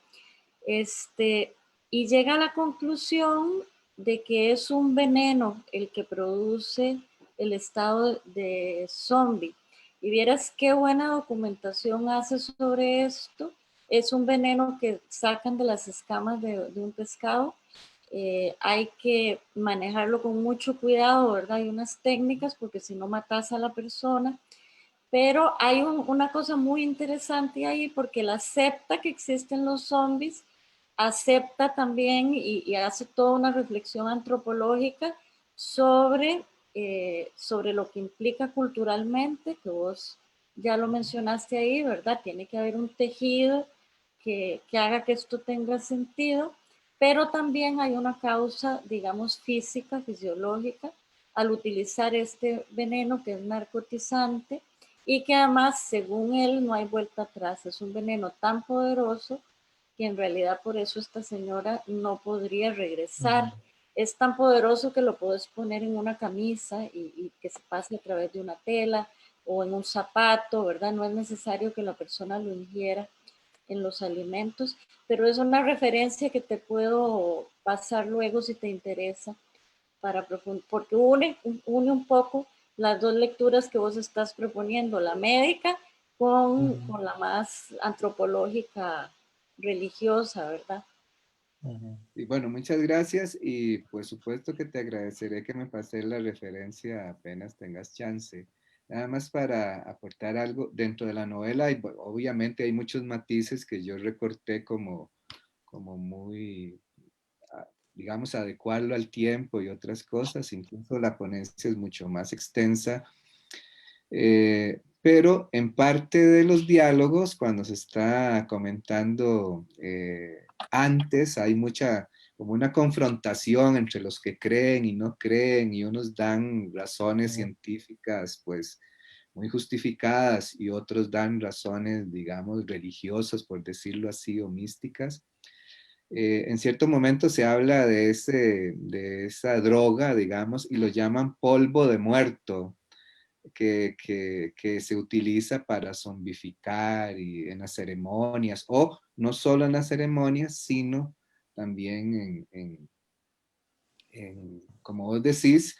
y llega a la conclusión de que es un veneno el que produce el estado de zombie. Y vieras qué buena documentación hace sobre esto. Es un veneno que sacan de las escamas de un pescado. Hay que manejarlo con mucho cuidado, ¿verdad? Hay unas técnicas, porque si no matas a la persona. Pero hay una cosa muy interesante ahí, porque él acepta que existen los zombies, acepta también y hace toda una reflexión antropológica sobre lo que implica culturalmente, que vos ya lo mencionaste ahí, ¿verdad? Tiene que haber un tejido que haga que esto tenga sentido, pero también hay una causa, digamos, física, fisiológica, al utilizar este veneno que es narcotizante, y que además, según él, no hay vuelta atrás. Es un veneno tan poderoso que en realidad por eso esta señora no podría regresar. Es tan poderoso que lo puedes poner en una camisa y que se pase a través de una tela o en un zapato, ¿verdad? No es necesario que la persona lo ingiera en los alimentos, pero es una referencia que te puedo pasar luego si te interesa, porque une un poco las dos lecturas que vos estás proponiendo, la médica con la más antropológica religiosa, ¿verdad? Y bueno, muchas gracias y por supuesto que te agradeceré que me pases la referencia apenas tengas chance. Nada más para aportar algo, dentro de la novela, y obviamente hay muchos matices que yo recorté como muy, digamos, adecuarlo al tiempo y otras cosas, incluso la ponencia es mucho más extensa. Pero en parte de los diálogos, cuando se está comentando antes, hay como una confrontación entre los que creen y no creen, y unos dan razones científicas, pues, muy justificadas, y otros dan razones, digamos, religiosas, por decirlo así, o místicas. En cierto momento se habla de esa droga, digamos, y lo llaman polvo de muerto, que se utiliza para zombificar y en las ceremonias, o no solo en las ceremonias, sino también como vos decís,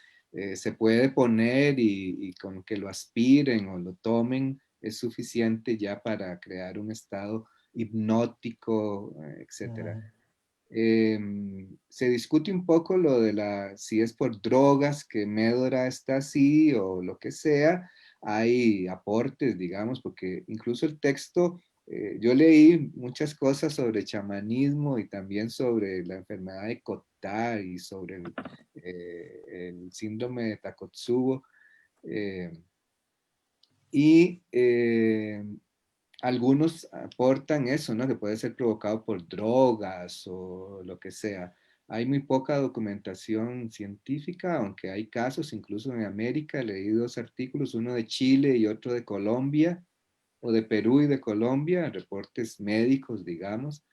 se puede poner y con que lo aspiren o lo tomen es suficiente ya para crear un estado hipnótico, etcétera. Se discute un poco lo de si es por drogas que Médora está así o lo que sea. Hay aportes, digamos, porque incluso el texto, yo leí muchas cosas sobre chamanismo y también sobre la enfermedad de Cotard y sobre el síndrome de Takotsubo. eh, y algunos aportan eso, ¿no? Que puede ser provocado por drogas o lo que sea. Hay muy poca documentación científica, aunque hay casos, incluso en América, leí 2 artículos, uno de Chile y otro de Colombia, o de Perú y de Colombia, reportes médicos, digamos.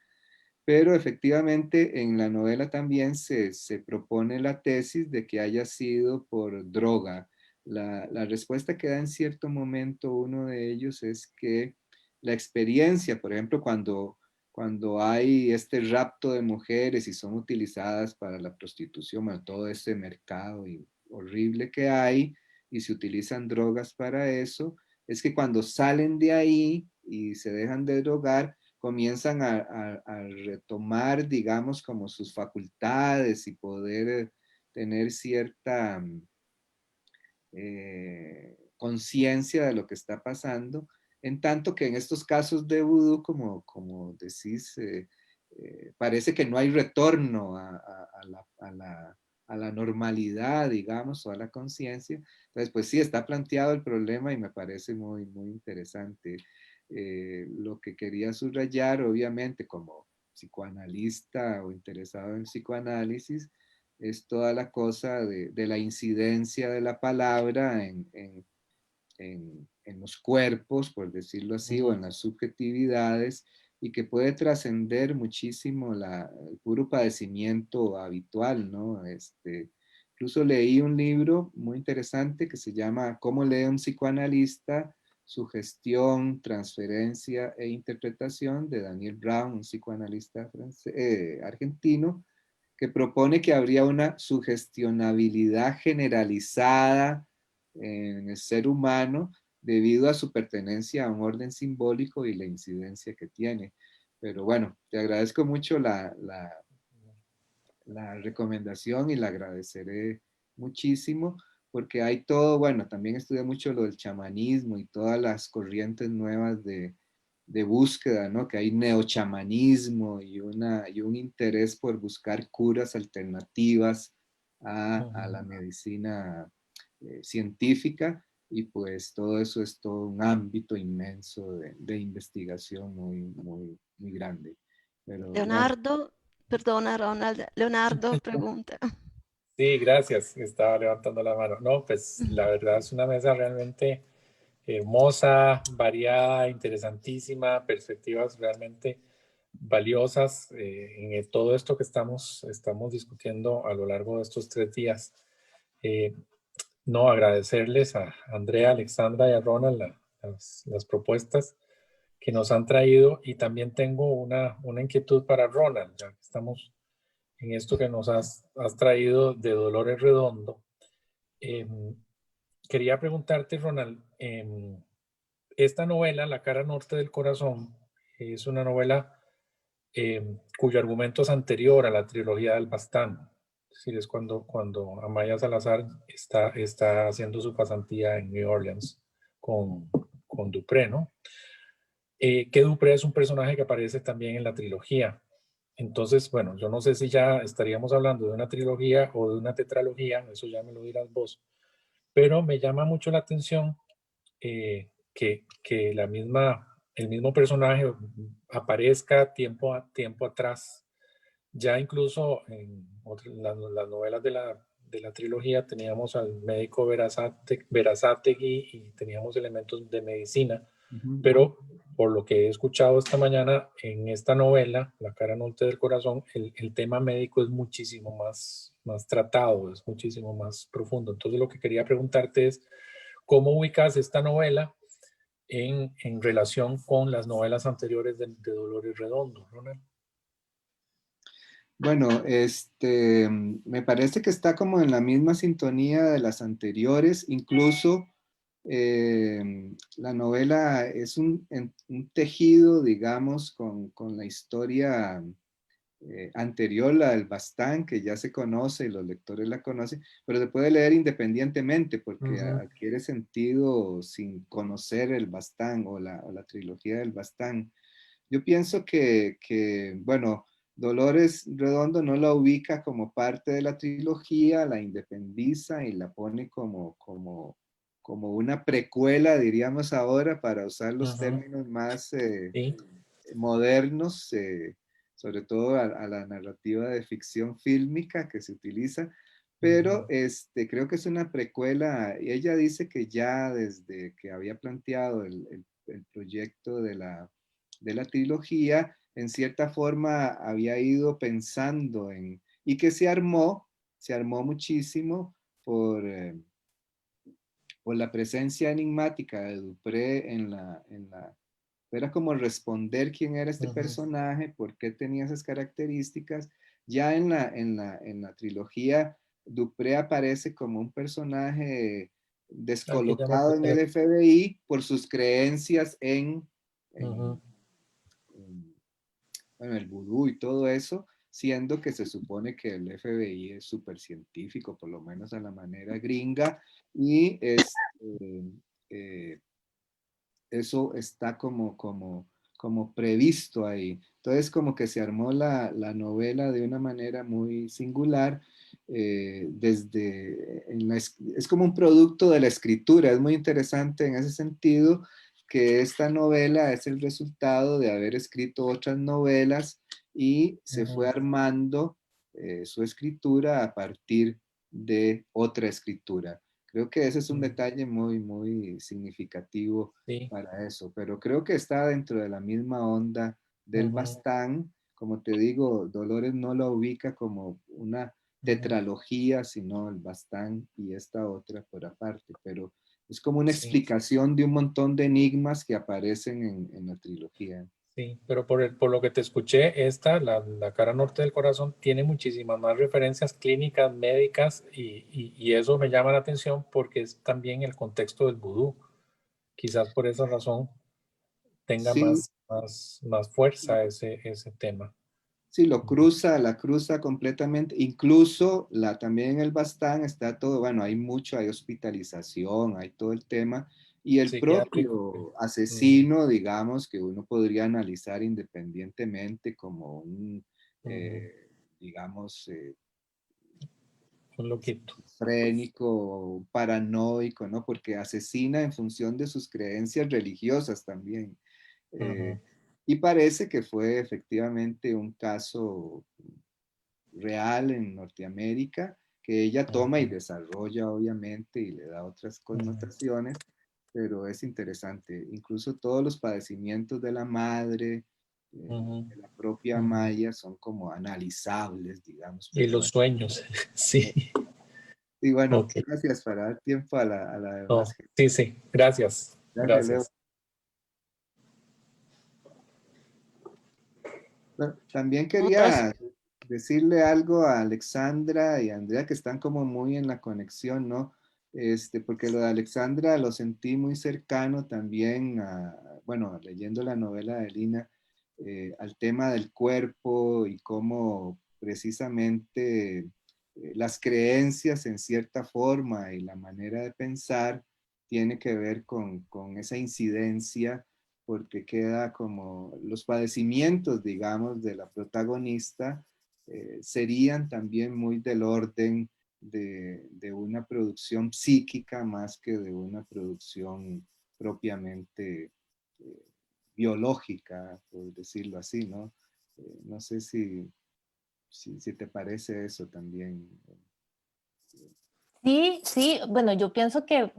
Pero efectivamente en la novela también se propone la tesis de que haya sido por droga. La respuesta que da en cierto momento uno de ellos es que la experiencia, por ejemplo, cuando hay este rapto de mujeres y son utilizadas para la prostitución, bueno, todo ese mercado horrible que hay, y se utilizan drogas para eso, es que cuando salen de ahí y se dejan de drogar, comienzan a retomar, digamos, como sus facultades y poder tener cierta conciencia de lo que está pasando, en tanto que en estos casos de vudú, como decís, parece que no hay retorno a la normalidad, digamos, o a la conciencia. Entonces, pues sí, está planteado el problema y me parece muy, muy interesante. Lo que quería subrayar, obviamente, como psicoanalista o interesado en psicoanálisis, es toda la cosa de la incidencia de la palabra en los cuerpos, por decirlo así, o en las subjetividades, y que puede trascender muchísimo el puro padecimiento habitual, ¿no? Incluso leí un libro muy interesante que se llama ¿Cómo lee un psicoanalista? Sugestión, transferencia e interpretación, de Daniel Brown, un psicoanalista argentino, que propone que habría una sugestionabilidad generalizada en el ser humano debido a su pertenencia a un orden simbólico y la incidencia que tiene. Pero bueno, te agradezco mucho la recomendación y la agradeceré muchísimo, porque hay todo, bueno, también estudié mucho lo del chamanismo y todas las corrientes nuevas de búsqueda, ¿no? Que hay neochamanismo y un interés por buscar curas alternativas a la medicina científica, y pues todo eso es todo un ámbito inmenso de investigación muy, muy, muy grande. Pero bueno. Leonardo, perdona Ronald, Leonardo pregunta. Sí, gracias. Estaba levantando la mano. No, pues la verdad es una mesa realmente hermosa, variada, interesantísima, perspectivas realmente valiosas en todo esto que estamos discutiendo a lo largo de estos 3 días. No, agradecerles a Andrea, Alexandra y a Ronald las propuestas que nos han traído, y también tengo una inquietud para Ronald, ya que estamos en esto que nos has traído de Dolores Redondo. Quería preguntarte, Ronald, esta novela, La cara norte del corazón, es una novela cuyo argumento es anterior a la trilogía del Bastán. Es decir, es cuando Amaya Salazar está haciendo su pasantía en New Orleans con Dupré, ¿no? Que Dupré es un personaje que aparece también en la trilogía. Entonces, bueno, yo no sé si ya estaríamos hablando de una trilogía o de una tetralogía, eso ya me lo dirás vos, pero me llama mucho la atención que el mismo personaje aparezca tiempo atrás. Ya incluso en las novelas de la trilogía teníamos al médico Verazategui y teníamos elementos de medicina, pero por lo que he escuchado esta mañana en esta novela, La cara norte del corazón, el tema médico es muchísimo más tratado, es muchísimo más profundo. Entonces lo que quería preguntarte es, ¿cómo ubicas esta novela en relación con las novelas anteriores de Dolores Redondo, Ronald? Bueno, me parece que está como en la misma sintonía de las anteriores, incluso la novela es un tejido, digamos, con la historia anterior, la del Bastán, que ya se conoce y los lectores la conocen, pero se puede leer independientemente porque adquiere sentido sin conocer el Bastán o la trilogía del Bastán. Yo pienso que, bueno, Dolores Redondo no la ubica como parte de la trilogía, la independiza y la pone como una precuela, diríamos ahora, para usar los términos más Sí. modernos, sobre todo a la narrativa de ficción fílmica que se utiliza, pero creo que es una precuela. Y ella dice que ya desde que había planteado el proyecto de la trilogía, en cierta forma había ido pensando y que se armó muchísimo por la presencia enigmática de Dupré era como responder quién era este personaje, por qué tenía esas características. Ya en la trilogía, Dupré aparece como un personaje descolocado en el FBI por sus creencias bueno, el vudú y todo eso, siendo que se supone que el FBI es súper científico, por lo menos a la manera gringa, y eso está como previsto ahí. Entonces como que se armó la novela de una manera muy singular, es como un producto de la escritura. Es muy interesante en ese sentido que esta novela es el resultado de haber escrito otras novelas y se fue armando su escritura a partir de otra escritura. Creo que ese es un detalle muy, muy significativo para eso, pero creo que está dentro de la misma onda del Bastán. Como te digo, Dolores no lo ubica como una tetralogía, sino el Bastán y esta otra por aparte, pero es como una explicación de un montón de enigmas que aparecen en la trilogía. Sí, pero por lo que te escuché, la cara norte del corazón, tiene muchísimas más referencias clínicas, médicas, y eso me llama la atención porque es también el contexto del vudú. Quizás por esa razón tenga Sí, más fuerza ese tema. sí, la cruza completamente. Incluso también en el Bastán está todo, bueno, hay hospitalización, hay todo el tema. Y el propio asesino, digamos, que uno podría analizar independientemente como un, digamos, un loquito. Frénico, paranoico, ¿no? Porque asesina en función de sus creencias religiosas también. Y parece que fue efectivamente un caso real en Norteamérica, que ella toma y desarrolla obviamente y le da otras connotaciones, pero es interesante. Incluso todos los padecimientos de la madre, de la propia Maya, son como analizables, digamos. Y los sueños, sí. Y bueno, gracias para dar tiempo a la demás gente. Sí, gracias. Gracias, Leo. Bueno, también quería decirle algo a Alexandra y a Andrea, que están como muy en la conexión, ¿no? Porque lo de Alexandra lo sentí muy cercano también bueno, leyendo la novela de Lina, al tema del cuerpo y cómo precisamente las creencias en cierta forma y la manera de pensar tiene que ver con esa incidencia, porque queda como los padecimientos, digamos, de la protagonista serían también muy del orden de una producción psíquica más que de una producción propiamente biológica, por decirlo así, ¿no? No sé si te parece eso también. Sí, sí, bueno, yo pienso que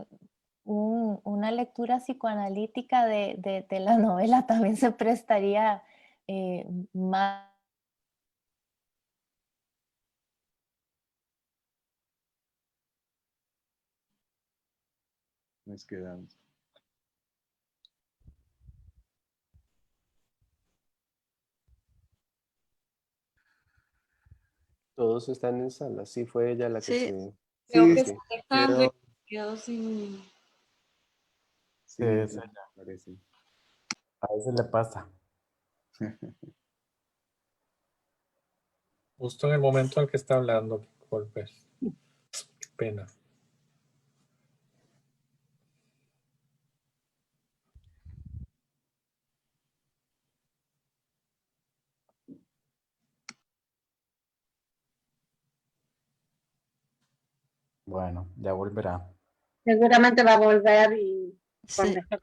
una lectura psicoanalítica de la novela también se prestaría más. Nos quedamos. Todos están en sala. Sí, fue ella la que Sí. se... Creo Sí, que sí, está Alejandro y Quedó... quedó sin... sí, Sí, me esa ya. parece. A veces le pasa. Justo en el momento en el que está hablando, Colbert. Qué pena. Bueno, ya volverá. Seguramente va a volver y con Sí. mejor.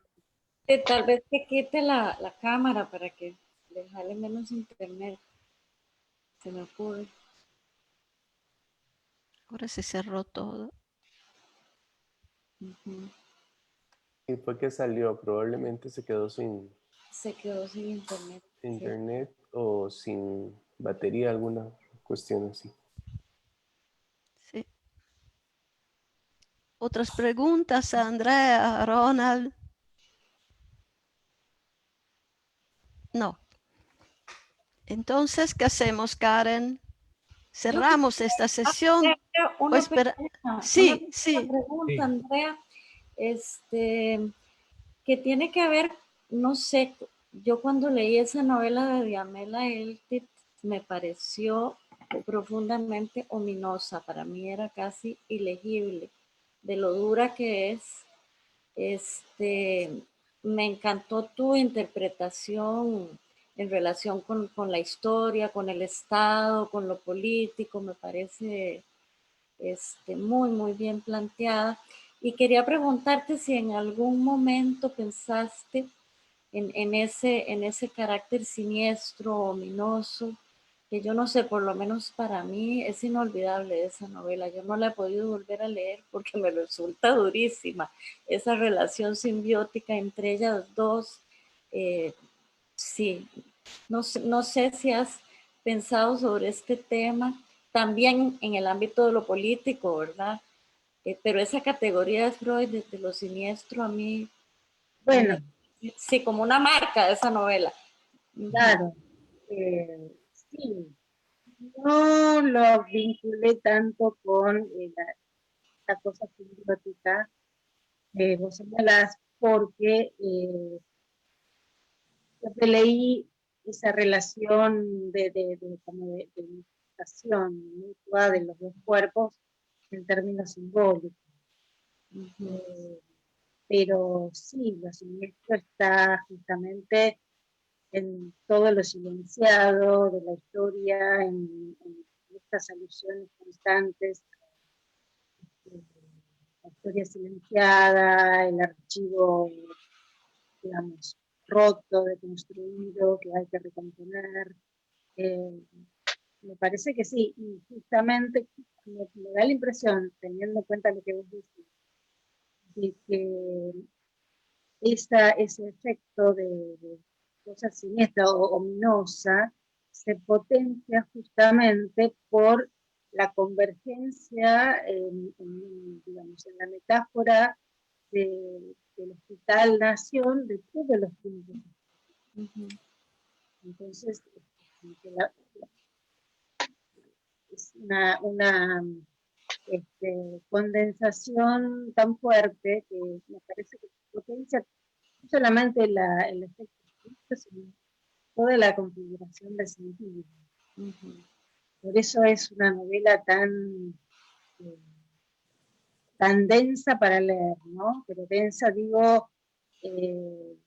Tal vez que quite la cámara para que le jale menos internet. Se me ocurre. Ahora se cerró todo. Ujú. Y fue que salió, probablemente se quedó sin Se quedó sin internet. Sí. internet o sin batería, alguna cuestión así. Sí. Otras preguntas, Andrea, Ronald. No. Entonces, ¿qué hacemos, Karen? Cerramos esta sesión. Una Espera. pequeña Sí, sí. pregunta, Sí. Andrea, que tiene que ver, no sé, yo cuando leí esa novela de Diamela Eltit me pareció profundamente ominosa, para mí era casi ilegible, de lo dura que es. Me encantó tu interpretación en relación con la historia, con el Estado, con lo político, me parece muy, muy bien planteada. Y quería preguntarte si en algún momento pensaste en ese carácter siniestro, ominoso, que yo no sé, por lo menos para mí es inolvidable esa novela. Yo no la he podido volver a leer porque me resulta durísima esa relación simbiótica entre ellas dos. Eh, sí, no sé si has pensado sobre este tema, también en el ámbito de lo político, ¿verdad? Pero esa categoría de Freud, de lo siniestro, a mí Bueno, sí, como una marca de esa novela. Ujú. claro, sí, no lo vinculé tanto con la cosa simbiótica vos señalás, porque siempre leí esa relación como de unificación mutua de los dos cuerpos en términos simbólicos. Ujú. Pero sí, lo siniestro está justamente en todo lo silenciado de la historia, en estas alusiones constantes, la historia silenciada, el archivo, digamos, roto, deconstruido, que hay que recomponer. Eh, Me parece que sí, y justamente me da la impresión, teniendo en cuenta lo que vos decís, de que ese efecto de cosa siniestra o ominosa se potencia justamente por la convergencia digamos, en la metáfora del hospital nación de todos los puntos. Ujú. Entonces, es una condensación tan fuerte que me parece que potencia no solamente el efecto, sino toda la configuración del sentido. Ujú. Por eso es una novela tan densa para leer, ¿no? Pero densa, digo, en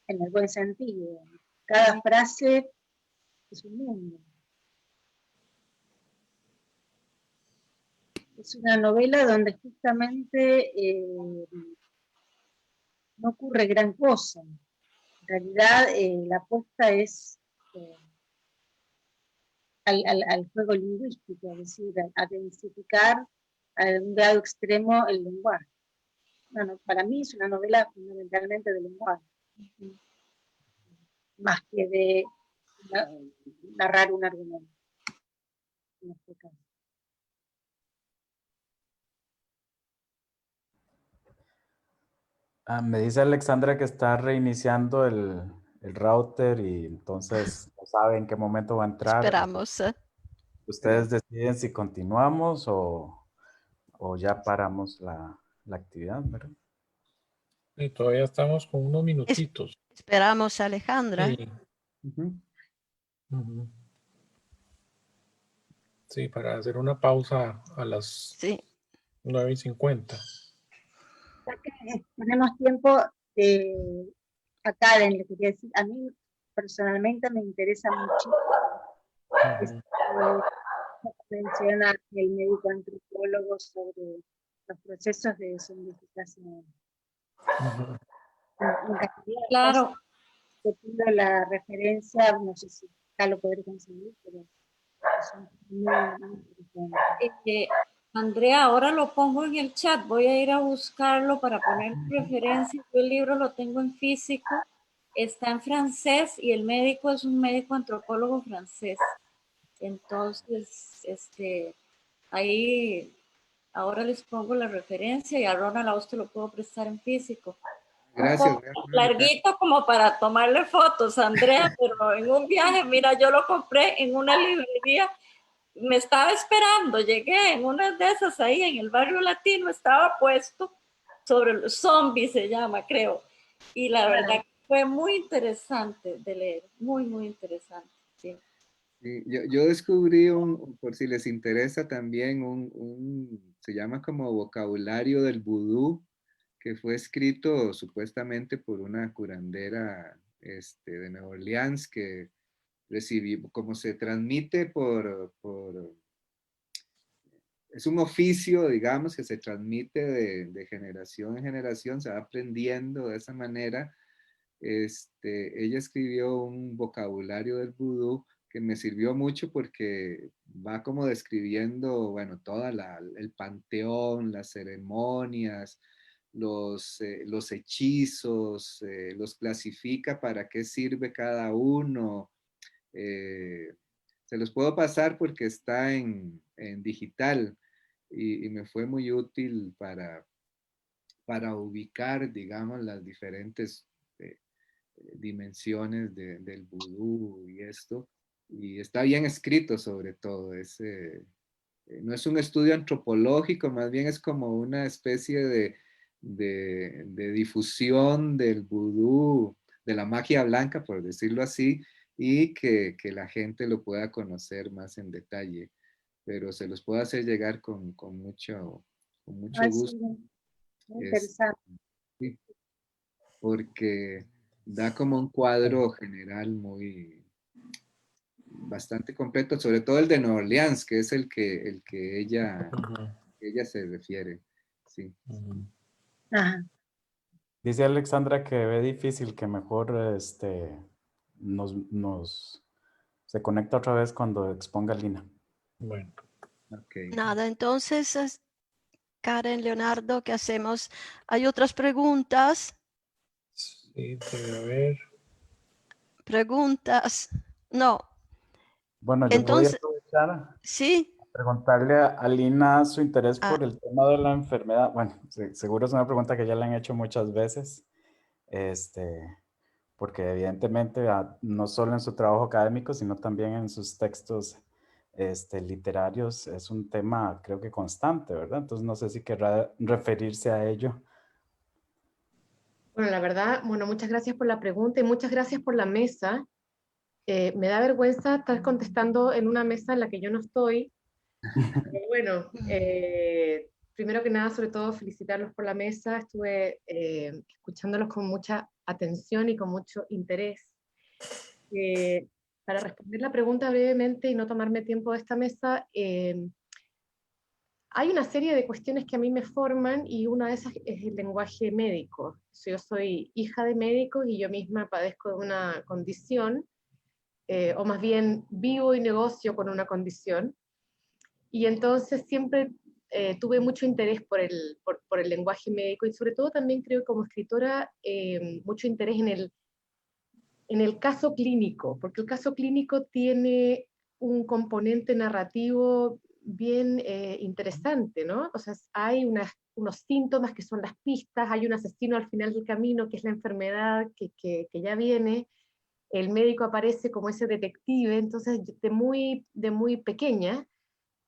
el buen sentido. Cada frase es un mundo. Es una novela donde justamente no ocurre gran cosa. En realidad, la apuesta es al juego lingüístico, es decir, a densificar a un grado extremo el lenguaje. Bueno, para mí es una novela fundamentalmente de lenguaje, más que de narrar un argumento, en este caso. Me dice Alexandra que está reiniciando el router y entonces no sabe en qué momento va a entrar. Esperamos. Ustedes deciden si continuamos o ya paramos la actividad, ¿verdad? Y todavía estamos con unos minutitos. Esperamos a Alejandra. Sí. Ujú. Sí, para hacer una pausa a las 9:50. Tenemos tiempo de... A Karen le quería decir, a mí personalmente me interesa muchísimo menciona el médico antropólogo sobre los procesos de zombificación. Claro. Te pido la referencia, no sé si acá lo podré conseguir, pero es muy interesante. Andrea, ahora lo pongo en el chat, voy a ir a buscarlo para poner referencia. Yo el libro lo tengo en físico, está en francés y el médico es un médico antropólogo francés. Entonces, ahí ahora les pongo la referencia y a Ronald a usted lo puedo prestar en físico. Gracias. Un poco larguito como para tomarle fotos, Andrea, pero en un viaje, mira, yo lo compré en una librería, me estaba esperando, llegué en una de esas ahí en el barrio latino, estaba puesto sobre los zombies, se llama, creo, y la verdad fue muy interesante de leer, muy interesante, sí. Sí, yo descubrí por si les interesa también, se llama como vocabulario del vudú, que fue escrito supuestamente por una curandera de Nueva Orleans que recibió, como se transmite es un oficio, digamos, que se transmite de generación en generación, se va aprendiendo de esa manera. Ella escribió un vocabulario del vudú que me sirvió mucho porque va como describiendo, bueno, el panteón, las ceremonias, los hechizos, los clasifica para qué sirve cada uno. Se los puedo pasar porque está en digital y me fue muy útil para ubicar, digamos, las diferentes dimensiones del vudú y esto. Y está bien escrito sobre todo. No es un estudio antropológico, más bien es como una especie de difusión del vudú, de la magia blanca, por decirlo así, y que la gente lo pueda conocer más en detalle. Pero se los puedo hacer llegar con mucho gusto. Sí, muy interesante. Sí, porque da como un cuadro general bastante completo, sobre todo el de Nueva Orleans, que es el que ella se refiere. Sí. Ajá. Dice Alexandra que ve difícil, que mejor se conecta otra vez cuando exponga Lina. Bueno. Okay. Nada, entonces, Karen, Leonardo, ¿qué hacemos? ¿Hay otras preguntas? Sí, debe haber. Preguntas. No. Bueno, yo Entonces, podría aprovechar sí. preguntarle a Lina su interés por el tema de la enfermedad. Bueno, seguro es una pregunta que ya le han hecho muchas veces, porque evidentemente no solo en su trabajo académico, sino también en sus textos literarios es un tema, creo que constante, ¿verdad? Entonces no sé si querrá referirse a ello. Bueno, la verdad, muchas gracias por la pregunta y muchas gracias por la mesa. Me da vergüenza estar contestando en una mesa en la que yo no estoy. Pero bueno, primero que nada, sobre todo, felicitarlos por la mesa. Estuve escuchándolos con mucha atención y con mucho interés. Para responder la pregunta brevemente y no tomarme tiempo de esta mesa, hay una serie de cuestiones que a mí me forman y una de esas es el lenguaje médico. Yo soy hija de médicos y yo misma padezco de una condición, o más bien vivo y negocio con una condición. Y entonces siempre tuve mucho interés por el lenguaje médico y sobre todo también creo como escritora mucho interés en el caso clínico, porque el caso clínico tiene un componente narrativo bien interesante, ¿no? O sea, hay unos síntomas que son las pistas, hay un asesino al final del camino que es la enfermedad que ya viene, el médico aparece como ese detective, entonces de muy pequeña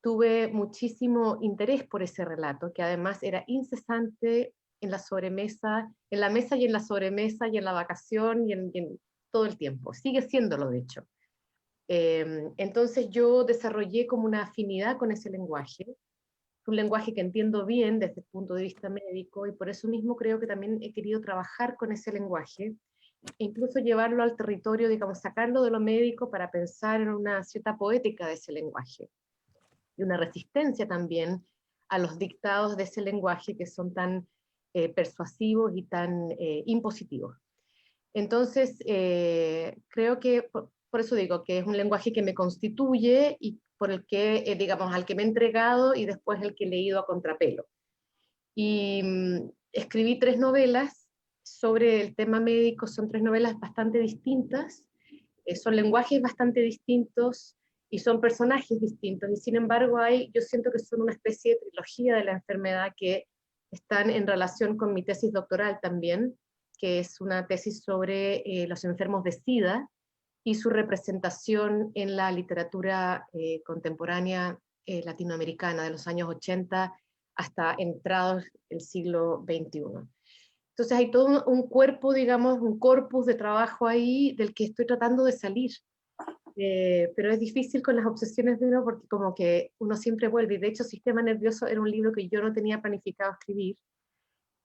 tuve muchísimo interés por ese relato, que además era incesante en la sobremesa, en la mesa y en la sobremesa y en la vacación y en todo el tiempo. Sigue siéndolo, de hecho. Entonces yo desarrollé como una afinidad con ese lenguaje, un lenguaje que entiendo bien desde el punto de vista médico, y por eso mismo creo que también he querido trabajar con ese lenguaje, e incluso llevarlo al territorio, digamos, sacarlo de lo médico para pensar en una cierta poética de ese lenguaje y una resistencia también a los dictados de ese lenguaje que son tan persuasivos y tan impositivos. Entonces, creo que, por eso digo, que es un lenguaje que me constituye y por el que, digamos, al que me he entregado y después el que he leído a contrapelo. Y escribí 3 novelas sobre el tema médico, son 3 novelas bastante distintas, son lenguajes bastante distintos, y son personajes distintos, y sin embargo yo siento que son una especie de trilogía de la enfermedad que están en relación con mi tesis doctoral también, que es una tesis sobre los enfermos de SIDA y su representación en la literatura contemporánea latinoamericana de los años 80 hasta entrados el siglo XXI. Entonces hay todo un cuerpo, digamos, un corpus de trabajo ahí del que estoy tratando de salir. Pero es difícil con las obsesiones de uno porque como que uno siempre vuelve, y de hecho Sistema Nervioso era un libro que yo no tenía planificado escribir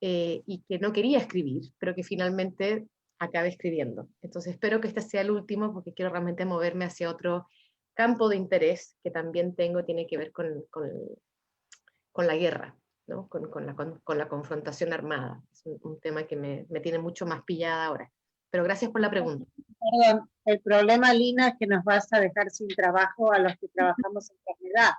y que no quería escribir, pero que finalmente acabé escribiendo. Entonces espero que este sea el último porque quiero realmente moverme hacia otro campo de interés que también tengo, tiene que ver con la guerra, ¿no? con la confrontación armada. Es un tema que me tiene mucho más pillada ahora. Pero gracias por la pregunta. Perdón, el problema, Lina, es que nos vas a dejar sin trabajo a los que trabajamos en enfermedad.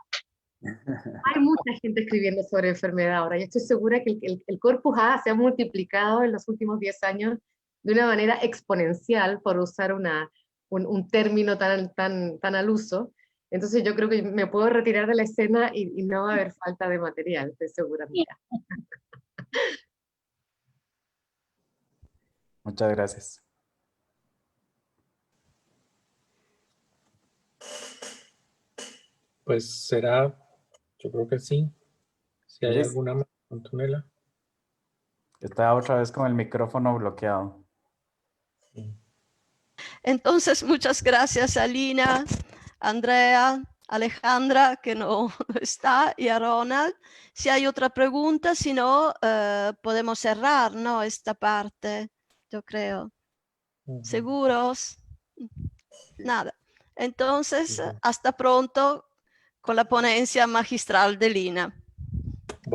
Hay mucha gente escribiendo sobre enfermedad ahora. Yo estoy segura que el corpus A se ha multiplicado en los últimos 10 años de una manera exponencial, por usar un término tan al uso. Entonces yo creo que me puedo retirar de la escena y no va a haber falta de material, estoy segura mía. Muchas gracias. Pues será, yo creo que sí. Si hay Liz, alguna más, Antonella. está otra vez con el micrófono bloqueado. Entonces, muchas gracias a Lina, Andrea, Alejandra, que no está, y a Ronald. Si hay otra pregunta, si no, podemos cerrar, ¿no? Esta parte, yo creo. ¿Seguros? Nada. Entonces, hasta pronto con la ponencia magistral de Lina.